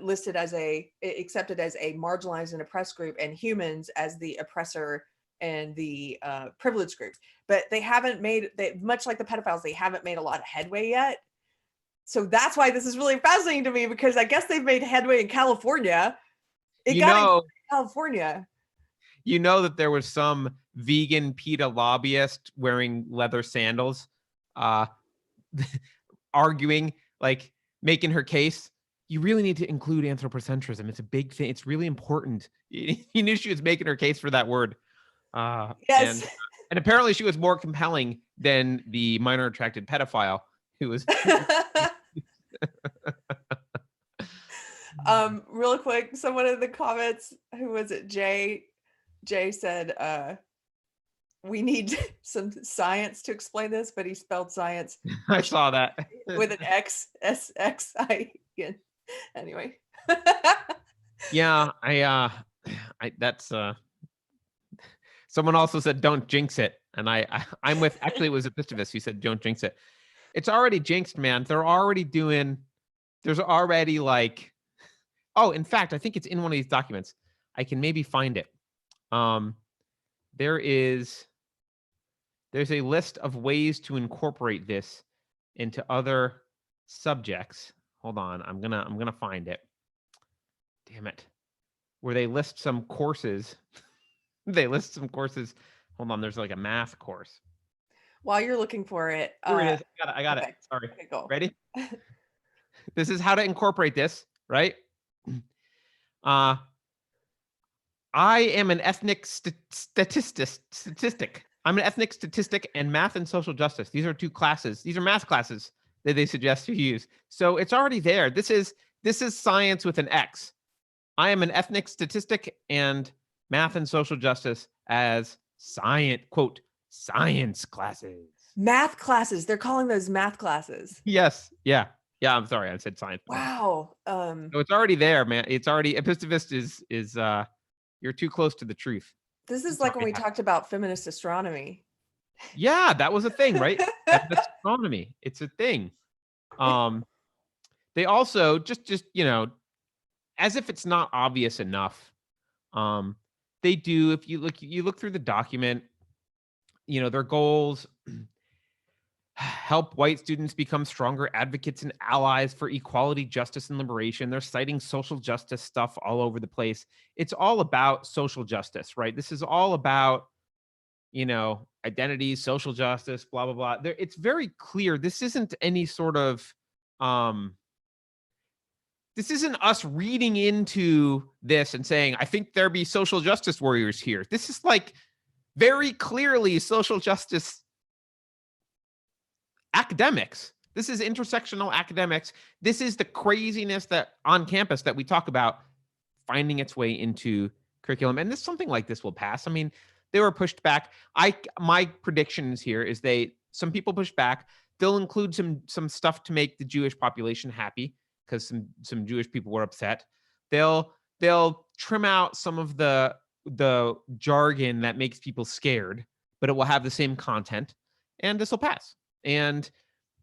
listed as accepted as a marginalized and oppressed group, and humans as the oppressor and the privileged group. But they haven't much like the pedophiles, they haven't made a lot of headway yet. So that's why this is really fascinating to me, because I guess they've made headway in California. California. You know that there was some vegan PETA lobbyist wearing leather sandals, arguing, like making her case. You really need to include anthropocentrism. It's a big thing. It's really important. You knew she was making her case for that word. Yes. And apparently she was more compelling than the minor attracted pedophile who was. Real quick, someone in the comments, who was it? Jay said, we need some science to explain this, but he spelled science I saw that with an X, S-X-I-N. Anyway. Yeah, I that's someone also said don't jinx it, and I'm with, actually it was Epistovus who said don't jinx it. It's already jinxed, man. There's already like, oh, in fact, I think it's in one of these documents. I can maybe find it. There's a list of ways to incorporate this into other subjects. Hold on, I'm gonna find it. Damn it. Where they list some courses. They list some courses. Hold on, there's like a math course. While you're looking for it. Here it is. I got okay. it. Sorry. Okay, go. Ready? This is how to incorporate this, right? I am an ethnic statistic. I'm an ethnic statistic and math and social justice. These are two classes. These are math classes that they suggest you use. So it's already there. This is science with an X. I am an ethnic statistic and math and social justice as science, quote, science classes. Math classes. They're calling those math classes. Yes. Yeah. Yeah. I'm sorry. I said science. Wow. So it's already there, man. It's already, Epistovist is you're too close to the truth. This is like when we talked about feminist astronomy. Yeah, that was a thing, right? Feminist astronomy. It's a thing. They also just as if it's not obvious enough. They do, if you look through the document, their goals: help white students become stronger advocates and allies for equality, justice, and liberation. They're citing social justice stuff all over the place. It's all about social justice, right? This is all about, identity, social justice, blah, blah, blah. It's very clear. This isn't any sort of, this isn't us reading into this and saying, I think there be social justice warriors here. This is like very clearly social justice academics. This is intersectional academics. This is the craziness that on campus that we talk about finding its way into curriculum. And something like this will pass. I mean, they were pushed back. My predictions here is some people push back. They'll include some stuff to make the Jewish population happy, because some Jewish people were upset. They'll trim out some of the jargon that makes people scared, but it will have the same content, and this will pass. And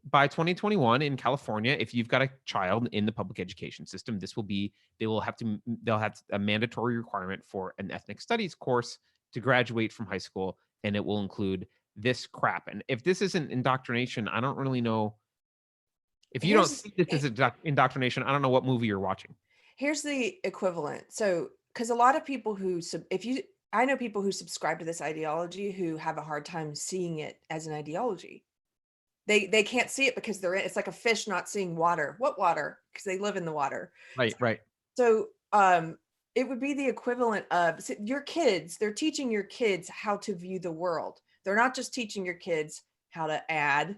by 2021 in California, if you've got a child in the public education system, they'll have a mandatory requirement for an ethnic studies course to graduate from high school, and it will include this crap. And if this isn't indoctrination, I don't really know. If you don't see this as indoctrination, I don't know what movie you're watching. Here's the equivalent. So, because a lot of people I know people who subscribe to this ideology who have a hard time seeing it as an ideology. They can't see it because it's like a fish not seeing water. What water? Because they live in the water. Right. So, it would be the equivalent of your kids. They're teaching your kids how to view the world. They're not just teaching your kids how to add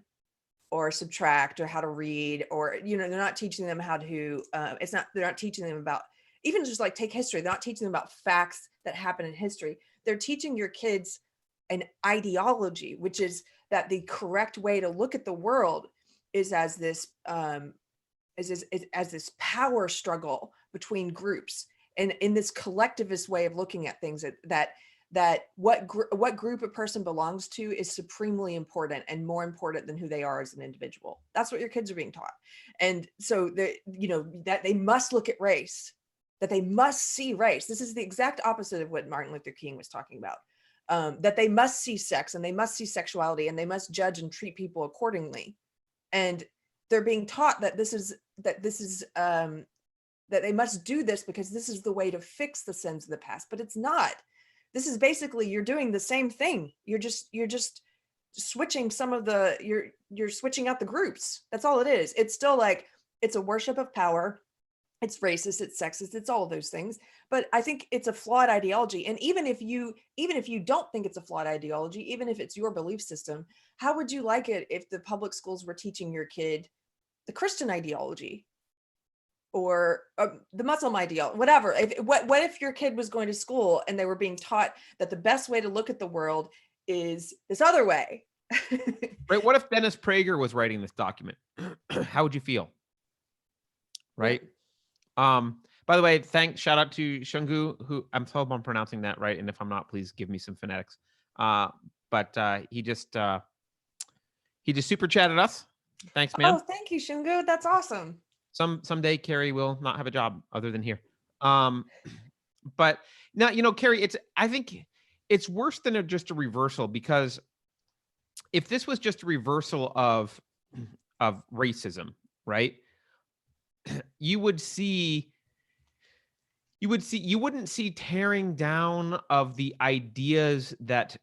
or subtract or how to read, or they're not teaching them how to they're not teaching them about, even just like take history. They're not teaching them about facts that happen in history. They're teaching your kids an ideology, which is that the correct way to look at the world is as this power struggle between groups, and in this collectivist way of looking at things, that what group a person belongs to is supremely important and more important than who they are as an individual. That's what your kids are being taught. And so that they must look at race, that they must see race. This is the exact opposite of what Martin Luther King was talking about. That they must see sex and they must see sexuality and they must judge and treat people accordingly. And they're being taught that that they must do this because this is the way to fix the sins of the past, but it's not. This is basically, you're doing the same thing. You're just switching you're switching out the groups. That's all it is. It's still like, it's a worship of power. It's racist, it's sexist, it's all of those things. But I think it's a flawed ideology. And even if you don't think it's a flawed ideology, even if it's your belief system, how would you like it if the public schools were teaching your kid the Christian ideology or the Muslim ideology, whatever? What if your kid was going to school and they were being taught that the best way to look at the world is this other way? Right? What if Dennis Prager was writing this document? How would you feel? Right? By the way, shout out to Shungu, who I'm told I'm pronouncing that right, and if I'm not, please give me some phonetics. But he just super chatted us. Thanks, man. Oh, thank you, Shungu. That's awesome. Someday Keri will not have a job other than here. But now, Keri, I think it's worse than just a reversal, because if this was just a reversal of racism, right? You wouldn't see tearing down of the ideas that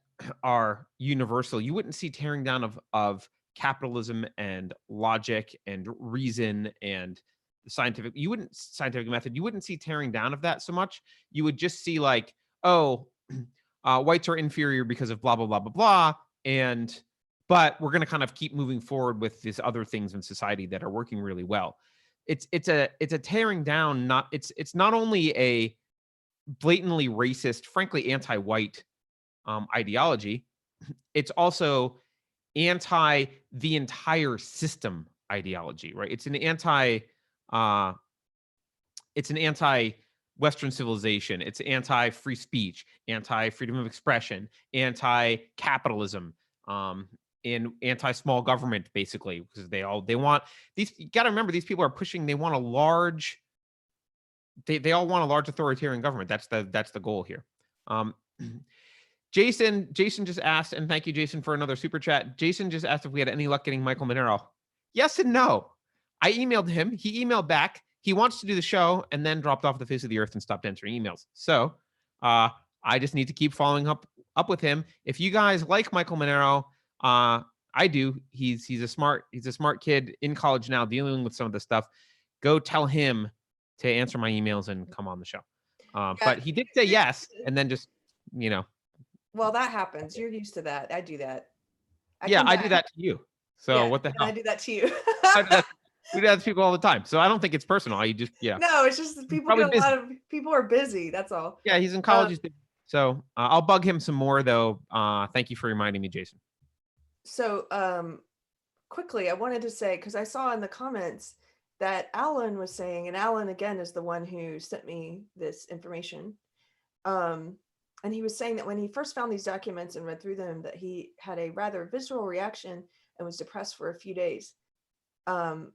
are universal. You wouldn't see tearing down of capitalism and logic and reason and the scientific method. You wouldn't see tearing down of that so much. You would just see like, oh, whites are inferior because of blah, blah, blah, blah, blah. But we're going to kind of keep moving forward with these other things in society that are working really well. It's a tearing down. It's not only a blatantly racist, frankly anti-white ideology. It's also anti the entire system ideology, right? It's an anti Western civilization. It's anti-free speech, anti-freedom of expression, anti-capitalism, and anti-small government, basically, because they want these. You got to remember, these people are pushing. They want a large. They all want a large authoritarian government. That's the goal here. Jason just asked, and thank you, Jason, for another super chat. Jason just asked if we had any luck getting Michael Monero. Yes and no. I emailed him. He emailed back. He wants to do the show, and then dropped off the face of the earth and stopped answering emails. So I just need to keep following up with him. If you guys like Michael Monero, I do. He's a smart kid in college now, dealing with some of this stuff. Go tell him to answer my emails and come on the show. But he did say yes, and then just Well, that happens. You're used to that. I do that. I do that to you. So yeah, what the hell? I do that to you. We do that to people all the time. So I don't think it's personal. No, it's just people are busy. That's all. Yeah, he's in college. So I'll bug him some more, though. Thank you for reminding me, Jason. So quickly, I wanted to say, because I saw in the comments that Alan was saying, and Alan again is the one who sent me this information. And he was saying that when he first found these documents and read through them, that he had a rather visceral reaction and was depressed for a few days. And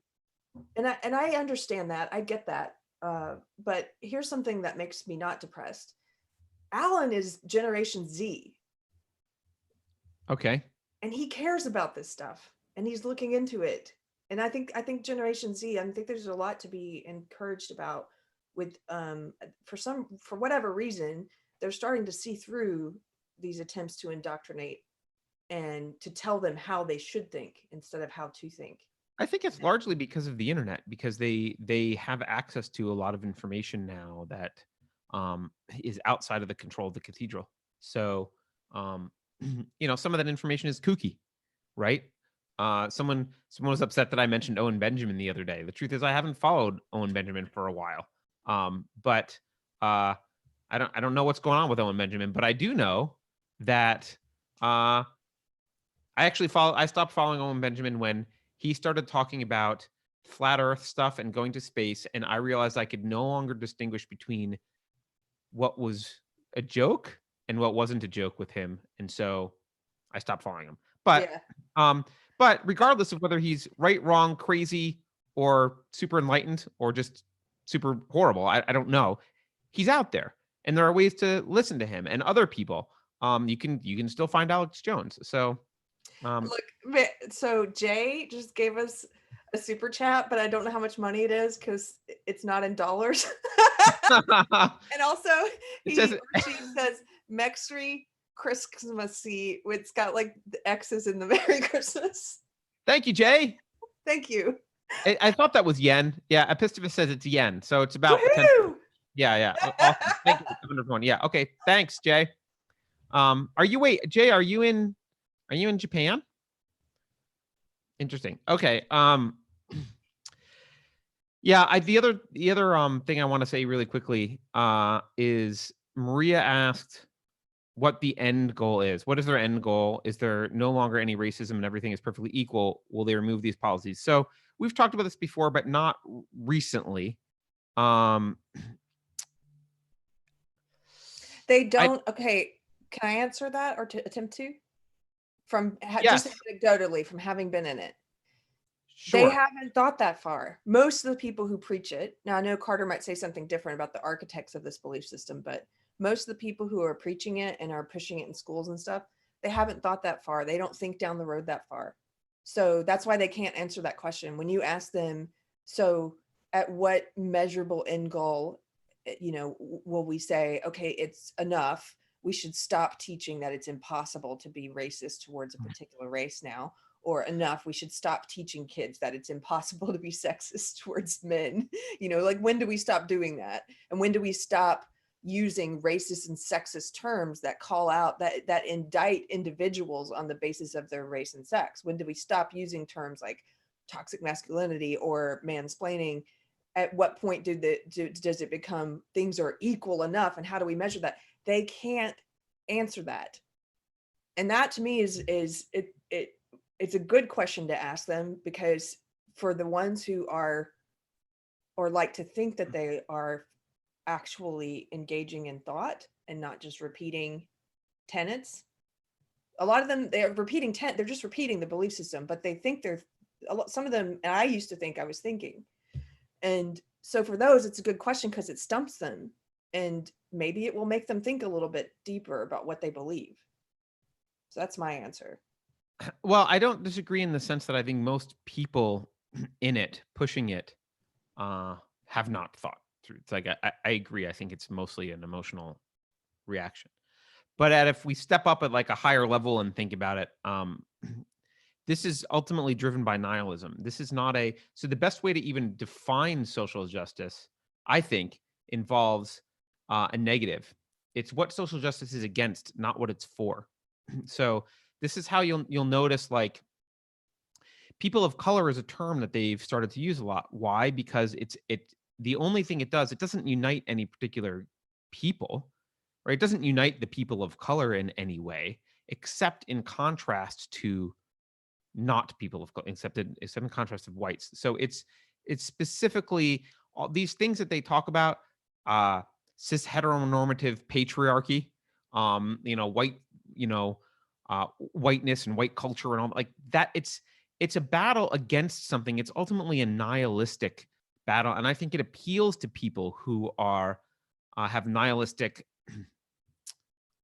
I understand that. I get that. But here's something that makes me not depressed. Alan is Generation Z. Okay. And he cares about this stuff and he's looking into it. And I think Generation Z, I think there's a lot to be encouraged about with, for whatever reason, they're starting to see through these attempts to indoctrinate and to tell them how they should think instead of how to think. I think it's largely because of the internet, because they have access to a lot of information now that is outside of the control of the cathedral. So, some of that information is kooky, right? Someone was upset that I mentioned Owen Benjamin the other day. The truth is, I haven't followed Owen Benjamin for a while. But I don't know what's going on with Owen Benjamin, but I do know that I stopped following Owen Benjamin when he started talking about flat Earth stuff and going to space, and I realized I could no longer distinguish between what was a joke and what wasn't a joke with him, and so I stopped following him. But but regardless of whether he's right, wrong, crazy, or super enlightened, or just super horrible, I don't know. He's out there, and there are ways to listen to him and other people. You can still find Alex Jones. So look, so Jay just gave us a super chat, but I don't know how much money it is because it's not in dollars. And also she says Mexri Christmassy. It's got like the X's in the Merry Christmas. Thank you, Jay. Thank you. I thought that was yen. Yeah, Epistovus says it's yen, so it's about potential. Woohoo! Yeah. Awesome. Thank you, 701. Yeah. Okay. Thanks, Jay. Jay, are you in Japan? Interesting. Okay. Yeah, the other thing I want to say really quickly is Maria asked what the end goal is. What is their end goal? Is there no longer any racism and everything is perfectly equal? Will they remove these policies? So we've talked about this before, but not recently. They don't. Okay, can I answer that or to attempt to? Just Yes. anecdotally, from having been in it. Sure. They haven't thought that far. Most of the people who preach it, now I know Carter might say something different about the architects of this belief system, but most of the people who are preaching it and are pushing it in schools and stuff, they haven't thought that far. They don't think down the road that far. So that's why they can't answer that question. When you ask them, so at what measurable end goal, will we say, okay, it's enough. We should stop teaching that it's impossible to be racist towards a particular race now, or enough, we should stop teaching kids that it's impossible to be sexist towards men. Like, when do we stop doing that? And when do we stop using racist and sexist terms that call out, that indict individuals on the basis of their race and sex? When do we stop using terms like toxic masculinity or mansplaining? At what point does it become things are equal enough, and how do we measure that? They can't answer that. And that to me is it's a good question to ask them, because for the ones who are, or like to think that they are actually engaging in thought and not just repeating tenets, a lot of them, they're just repeating the belief system, but they think some of them, and I used to think I was thinking. And so for those, it's a good question because it stumps them, and maybe it will make them think a little bit deeper about what they believe. So that's my answer. Well, I don't disagree in the sense that I think most people in it, pushing it, have not thought through. It's like I agree. I think it's mostly an emotional reaction. But if we step up at like a higher level and think about it, this is ultimately driven by nihilism. This is not so the best way to even define social justice, I think, involves a negative. It's what social justice is against, not what it's for. So this is how you'll notice, like, people of color is a term that they've started to use a lot. Why? Because the only thing it doesn't unite any particular people, right? It doesn't unite the people of color in any way, except in contrast to not people of color, except in contrast of whites. So it's specifically all these things that they talk about, cis heteronormative patriarchy, white, whiteness and white culture and all like that. It's a battle against something. It's ultimately a nihilistic battle, and I think it appeals to people who are have nihilistic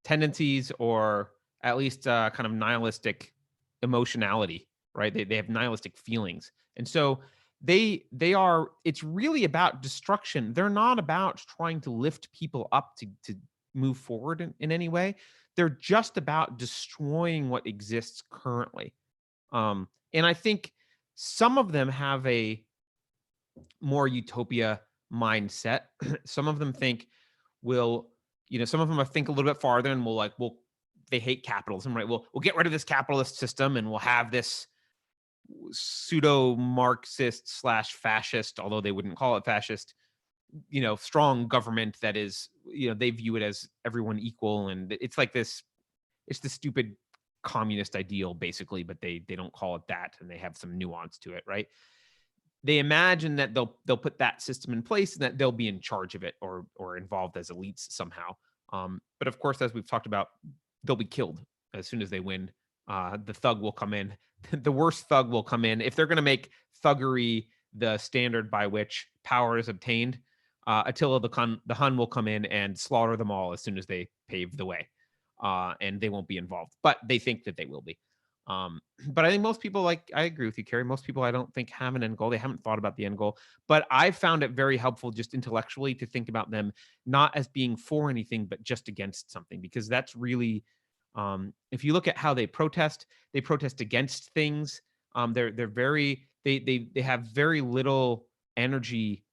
tendencies, or at least kind of nihilistic emotionality, right? They have nihilistic feelings, and so it's really about destruction. They're not about trying to lift people up to move forward in any way. They're just about destroying what exists currently. And I think some of them have a more utopia mindset. Some of them think some of them think a little bit farther and they hate capitalism, right? We'll get rid of this capitalist system and we'll have this pseudo Marxist / fascist, although they wouldn't call it fascist, strong government that is, they view it as everyone equal. And it's like this, it's the stupid communist ideal basically, but they don't call it that, and they have some nuance to it, right? They imagine that they'll put that system in place and that they'll be in charge of it or involved as elites somehow. But of course, as we've talked about, they'll be killed as soon as they win. The thug will come in. The worst thug will come in. If they're going to make thuggery the standard by which power is obtained, Attila the Hun will come in and slaughter them all as soon as they pave the way. And they won't be involved, but they think that they will be. But I think most people, I agree with you, Keri. Most people, I don't think, have an end goal. They haven't thought about the end goal. But I found it very helpful just intellectually to think about them not as being for anything, but just against something, because that's really, if you look at how they protest against things. They're they have very little energy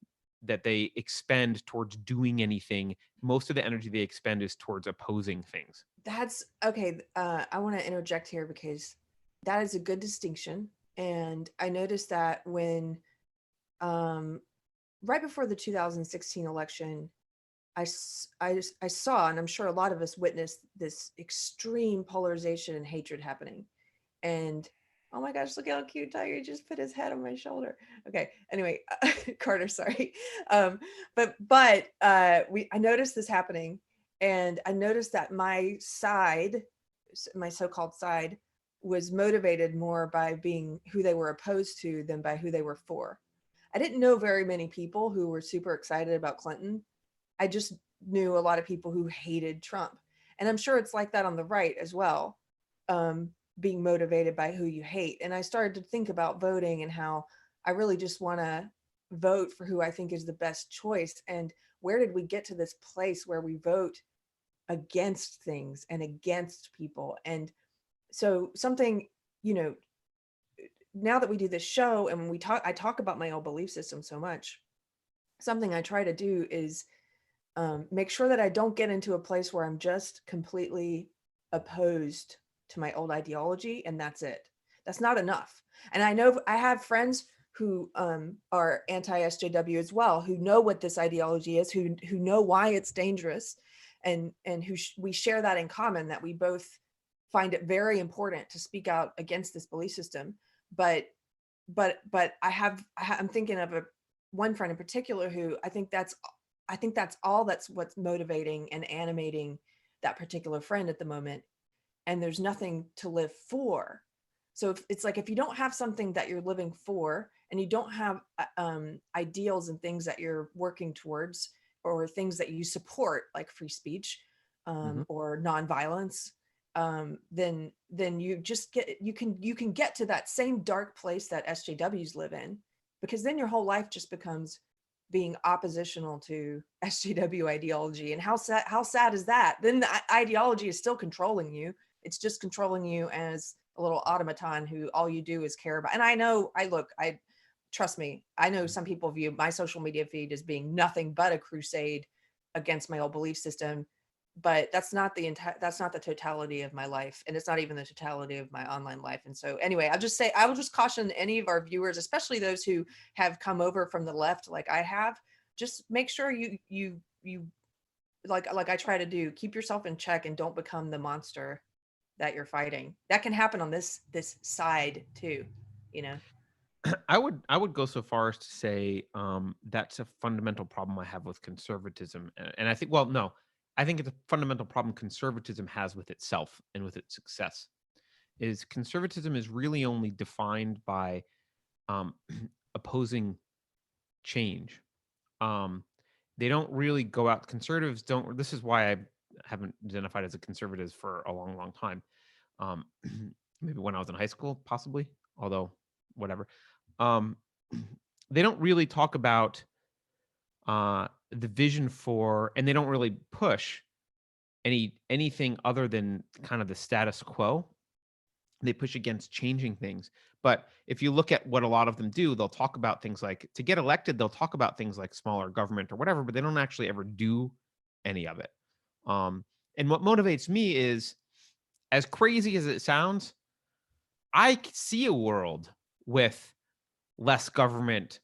that they expend towards doing anything. Most of the energy they expend is towards opposing things. That's okay. I want to interject here because that is a good distinction. And I noticed that when, right before the 2016 election, I saw, and I'm sure a lot of us witnessed, this extreme polarization and hatred happening. And oh my gosh, look how cute Tiger just put his head on my shoulder. Okay, anyway, Carter, sorry. I noticed this happening, and I noticed that my side, my so-called side, was motivated more by being who they were opposed to than by who they were for. I didn't know very many people who were super excited about Clinton. I just knew a lot of people who hated Trump. And I'm sure it's like that on the right as well, being motivated by who you hate. And I started to think about voting and how I really just want to vote for who I think is the best choice. And where did we get to this place where we vote against things and against people? And so something, you know, now that we do this show and I talk about my old belief system so much, something I try to do is make sure that I don't get into a place where I'm just completely opposed to my old ideology and that's it. That's not enough. And I know I have friends who are anti-SJW as well, who know what this ideology is, who know why it's dangerous, and we share that in common, that we both find it very important to speak out against this belief system. But I'm thinking of one friend in particular who I think that's all that's what's motivating and animating that particular friend at the moment. And there's nothing to live for. So it's like, if you don't have something that you're living for, and you don't have ideals and things that you're working towards, or things that you support, like free speech, or nonviolence, then you just you can get to that same dark place that SJWs live in, because then your whole life just becomes being oppositional to SJW ideology. And how sad is that? Then the ideology is still controlling you. It's just controlling you as a little automaton who all you do is care about. And I trust me, I know some people view my social media feed as being nothing but a crusade against my old belief system, but that's not the totality of my life, and it's not even the totality of my online life. And so anyway, I will just caution any of our viewers, especially those who have come over from the left like I have, just make sure you like I try to do, keep yourself in check and don't become the monster that you're fighting. That can happen on this side too, you know. I would go so far as to say that's a fundamental problem I have with conservatism, and I think, well, no, I think it's a fundamental problem conservatism has with itself and with its success. Is conservatism is really only defined by um, opposing change. Um, they don't really go out. Conservatives don't. This is why I haven't identified as a conservative for a long, long time. Um, maybe when I was in high school, possibly. Although, whatever. Um, they don't really talk about the vision for, and they don't really push anything other than kind of the status quo. They push against changing things. But if you look at what a lot of them do, they'll talk about things like, to get elected, they'll talk about things like smaller government or whatever, but they don't actually ever do any of it. And what motivates me is, as crazy as it sounds, I see a world with less government,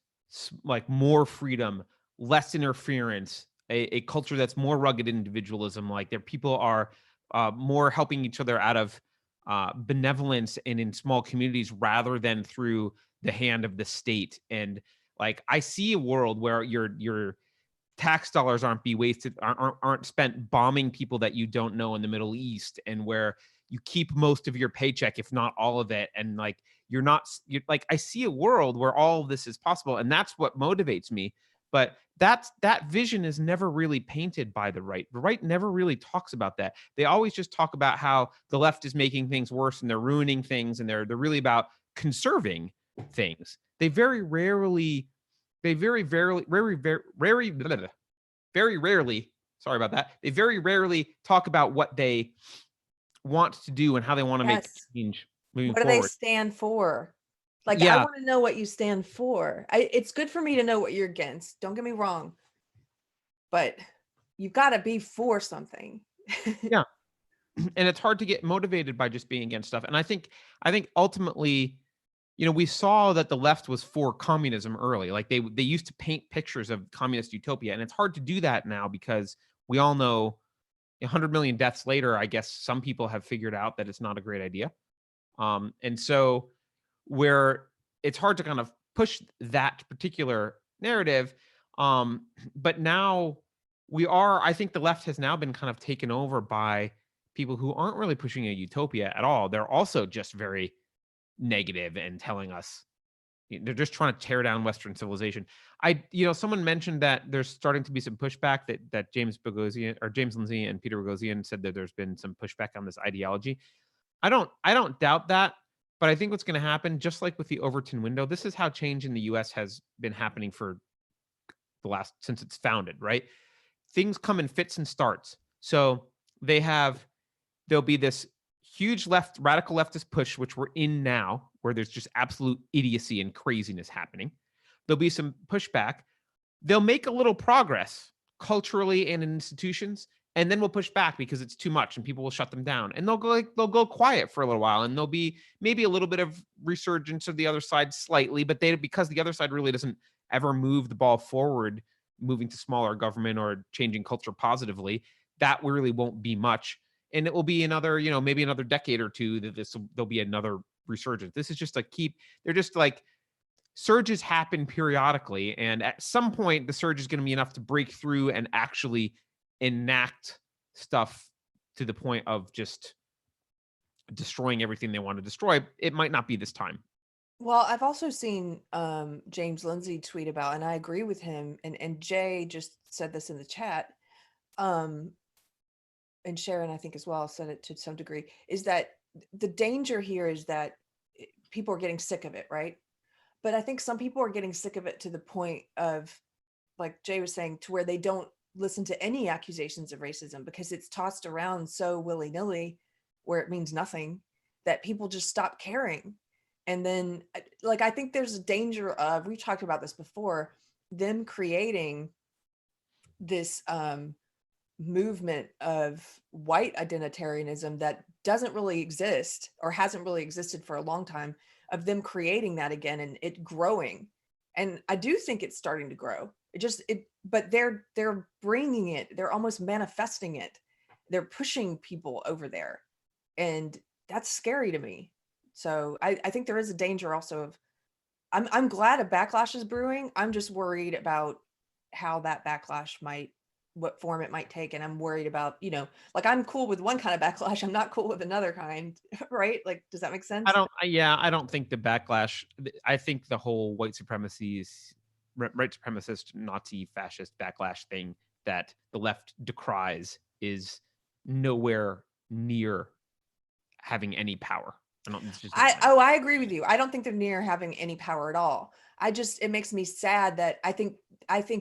like more freedom, less interference, a culture that's more rugged individualism. Like, their people are more helping each other out of benevolence and in small communities rather than through the hand of the state. And like, I see a world where your tax dollars aren't spent bombing people that you don't know in the Middle East, and where you keep most of your paycheck, if not all of it, and like, you're like, I see a world where all of this is possible, and that's what motivates me. But that vision is never really painted by the right. The right never really talks about that. They always just talk about how the left is making things worse and they're ruining things, and they're really about conserving things. They very rarely, very rarely, sorry about that. They very rarely talk about what they want to do and how they want to make Yes. change moving What do they forward. stand for? Like, I Yeah, want to know what you stand for. It's good for me to know what you're against. Don't get me wrong, but you've got to be for something. yeah. And it's hard to get motivated by just being against stuff. And I think ultimately, we saw that the left was for communism early. Like they used to paint pictures of communist utopia, and it's hard to do that now because we all know 100 million deaths later, I guess some people have figured out that it's not a great idea. And so where it's hard to kind of push that particular narrative. But now I think the left has now been kind of taken over by people who aren't really pushing a utopia at all. They're also just very negative and telling us they're just trying to tear down Western civilization. Someone mentioned that there's starting to be some pushback that James Lindsay and Peter Boghossian said that there's been some pushback on this ideology. I don't doubt that, but I think what's going to happen, just like with the Overton window, this is how change in the US has been happening for since it's founded, right? Things come in fits and starts. So there'll be this huge radical leftist push, which we're in now, where there's just absolute idiocy and craziness happening. There'll be some pushback. They'll make a little progress culturally and in institutions, and then we'll push back because it's too much and people will shut them down. And they'll go quiet for a little while, and there'll be maybe a little bit of resurgence of the other side slightly, but because the other side really doesn't ever move the ball forward, moving to smaller government or changing culture positively, that really won't be much. And it will be another, maybe another decade or two that there'll be another resurgence. This is just they're just like surges happen periodically. And at some point, the surge is going to be enough to break through and actually enact stuff to the point of just destroying everything they want to destroy. It might not be this time. Well, I've also seen James Lindsay tweet about, and I agree with him, and Jay just said this in the chat, and Sharon, I think, as well, said it to some degree, is that the danger here is that people are getting sick of it, right? But I think some people are getting sick of it to the point of, like Jay was saying, to where they don't listen to any accusations of racism because it's tossed around so willy-nilly where it means nothing, that people just stop caring. And then, like, I think there's a danger of, we've talked about this before, them creating this movement of white identitarianism that doesn't really exist or hasn't really existed for a long time, of them creating that again and it growing. And I do think it's starting to grow. But they're bringing it, they're almost manifesting it. They're pushing people over there. And that's scary to me. So I think there is a danger also of, I'm glad a backlash is brewing. I'm just worried about how that backlash what form it might take. And I'm worried about, like, I'm cool with one kind of backlash, I'm not cool with another kind, right? Like, does that make sense? I don't think the backlash, I think the whole white supremacist, Nazi fascist backlash thing that the left decries is nowhere near having any power. I agree with you. I don't think they're near having any power at all. It makes me sad that I think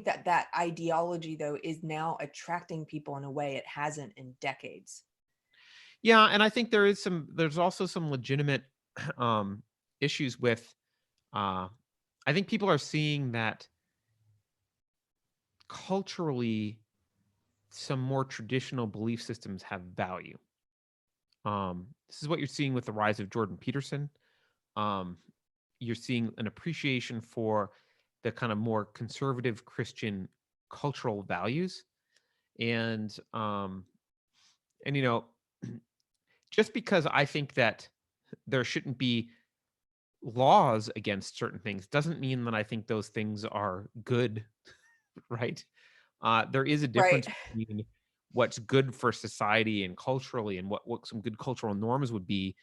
that ideology, though, is now attracting people in a way it hasn't in decades. Yeah, and I think there's also some legitimate issues with I think people are seeing that culturally some more traditional belief systems have value. This is what you're seeing with the rise of Jordan Peterson. You're seeing an appreciation for the kind of more conservative Christian cultural values, and just because I think that there shouldn't be laws against certain things doesn't mean that I think those things are good, right? There is a difference between what's good for society and culturally and what some good cultural norms would be.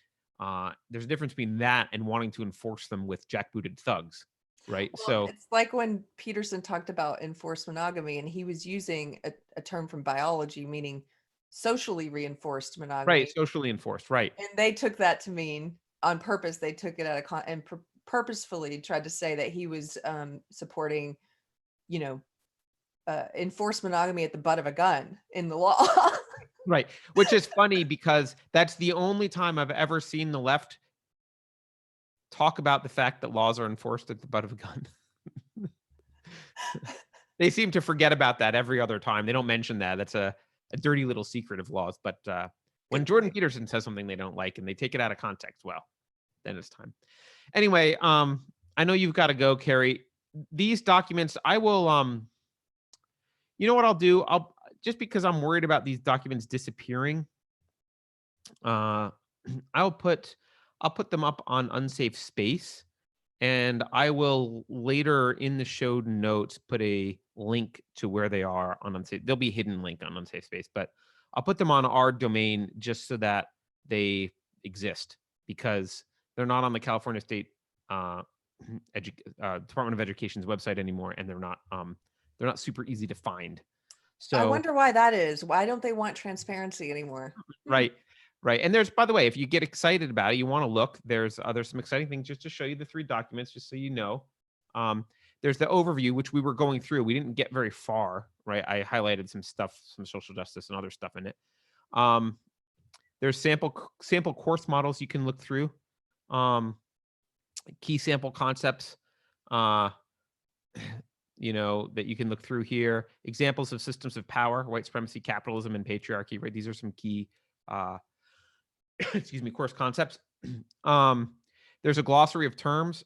There's a difference between that and wanting to enforce them with jackbooted thugs, right? Well, So it's like when Peterson talked about enforced monogamy, and he was using a term from biology, meaning socially reinforced monogamy. right, socially enforced, right. And they took that to mean, on purpose, they took it out of and purposefully tried to say that he was supporting, enforced monogamy at the butt of a gun in the law. Right, which is funny because that's the only time I've ever seen the left talk about the fact that laws are enforced at the butt of a gun. They seem to forget about that every other time. They don't mention that. That's a dirty little secret of laws. But when Jordan Peterson says something they don't like and they take it out of context, well, then it's time. Anyway, I know you've got to go, Keri. These documents, I will, you know what I'll do? Just because I'm worried about these documents disappearing, I'll put them up on Unsafe Space. And I will later in the show notes put a link to where they are on Unsafe. There'll be a hidden link on Unsafe Space, but I'll put them on our domain just so that they exist, because they're not on the California State Department of Education's website anymore, and they're not super easy to find. So I wonder why that is. Why don't they want transparency anymore? Right. Right. And there's, by the way, if you get excited about it, you want to look, there's some exciting things just to show you the 3 documents, just so you know. There's the overview, which we were going through. We didn't get very far, right? I highlighted some stuff, some social justice and other stuff in it. There's sample course models you can look through. Key sample concepts, you know, that you can look through here. Examples of systems of power, white supremacy, capitalism, and patriarchy, right? These are some key excuse me, course concepts. There's a glossary of terms,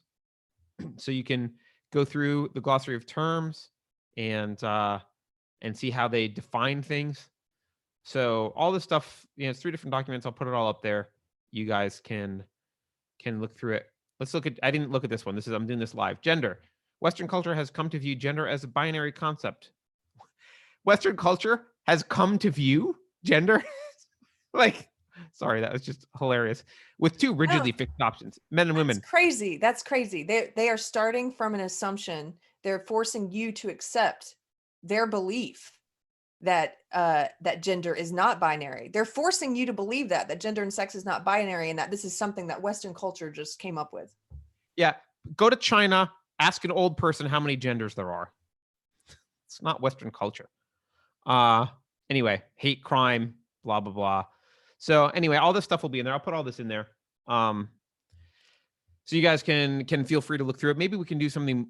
so you can go through the glossary of terms and see how they define things. So all this stuff, you know, it's 3 different documents. I'll put it all up there. You guys can look through it. Let's look at, I didn't look at this one. I'm doing this live. Gender. Western culture has come to view gender as a binary concept. Western culture has come to view gender like, sorry, that was just hilarious. With 2 rigidly fixed options, men and women. Crazy. That's crazy. They are starting from an assumption. They're forcing you to accept their belief that that gender is not binary. They're forcing you to believe that gender and sex is not binary, and that this is something that Western culture just came up with. Yeah. Go to China, ask an old person how many genders there are. It's not Western culture. Anyway, hate crime, blah, blah, blah. So anyway, all this stuff will be in there. I'll put all this in there. So you guys can feel free to look through it. Maybe we can do something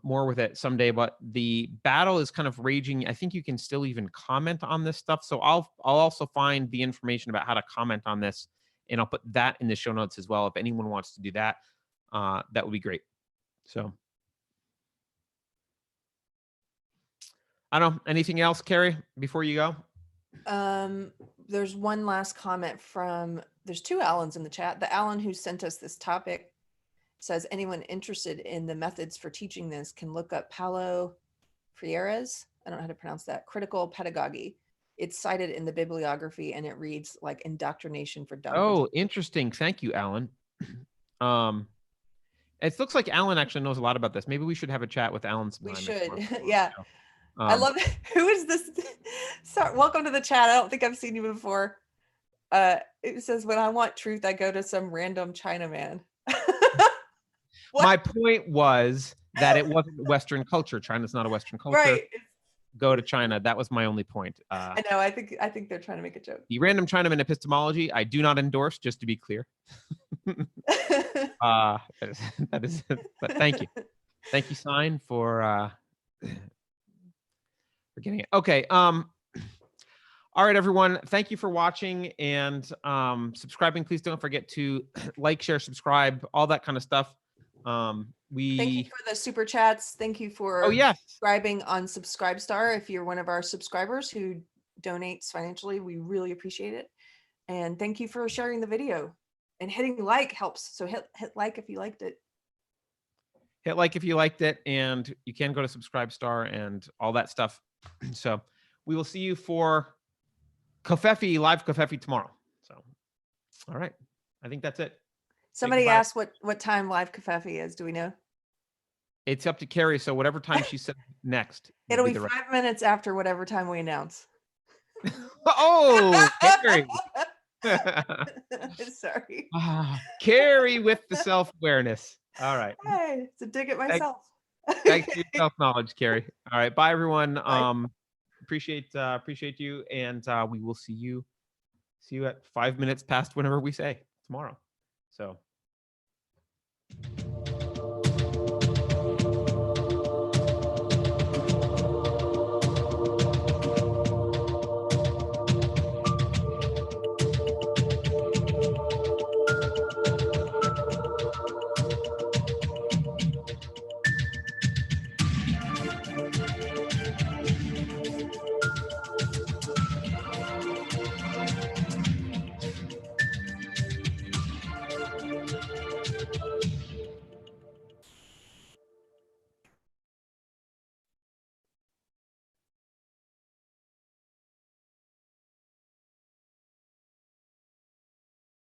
more with it someday, but the battle is kind of raging. I think you can still even comment on this stuff. So I'll also find the information about how to comment on this, and I'll put that in the show notes as well. If anyone wants to do that, that would be great. So I don't know, anything else, Keri, before you go? There's one last comment there's 2 Allens in the chat. The Allen who sent us this topic says, anyone interested in the methods for teaching this can look up Paulo Freire's, I don't know how to pronounce that, critical pedagogy. It's cited in the bibliography, and it reads like indoctrination for dumb. Oh, interesting. Thank you, Alan. It looks like Alan actually knows a lot about this. Maybe we should have a chat with Alan sometime. We should. Yeah. I love it. Who is this? Sorry, welcome to the chat. I don't think I've seen you before. It says, when I want truth, I go to some random Chinaman. My point was that it wasn't Western culture. China's not a Western culture. Right. Go to China. That was my only point. I know. I think they're trying to make a joke. The random Chinaman epistemology, I do not endorse, just to be clear. That is, but thank you. Thank you, Sign, for getting it. Okay. All right, everyone. Thank you for watching and subscribing. Please don't forget to like, share, subscribe, all that kind of stuff. Thank you for the super chats. Thank you for subscribing on Subscribestar. If you're one of our subscribers who donates financially, we really appreciate it. And thank you for sharing the video. And hitting like helps. So hit like if you liked it. Hit like if you liked it, and you can go to Subscribestar and all that stuff. So we will see you for Kofefi, live Kofefi tomorrow. So, all right. I think that's it. Somebody asked what time live Kofefi is. Do we know? It's up to Keri. So whatever time she said next. It'll be 5 minutes after whatever time we announce. Oh, Keri. Sorry. Keri with the self-awareness. All right. Hey, it's a dig at myself. Thanks for your self-knowledge, Keri. All right. Bye, everyone. Bye. Appreciate you. And we will see you at 5 minutes past whenever we say tomorrow. So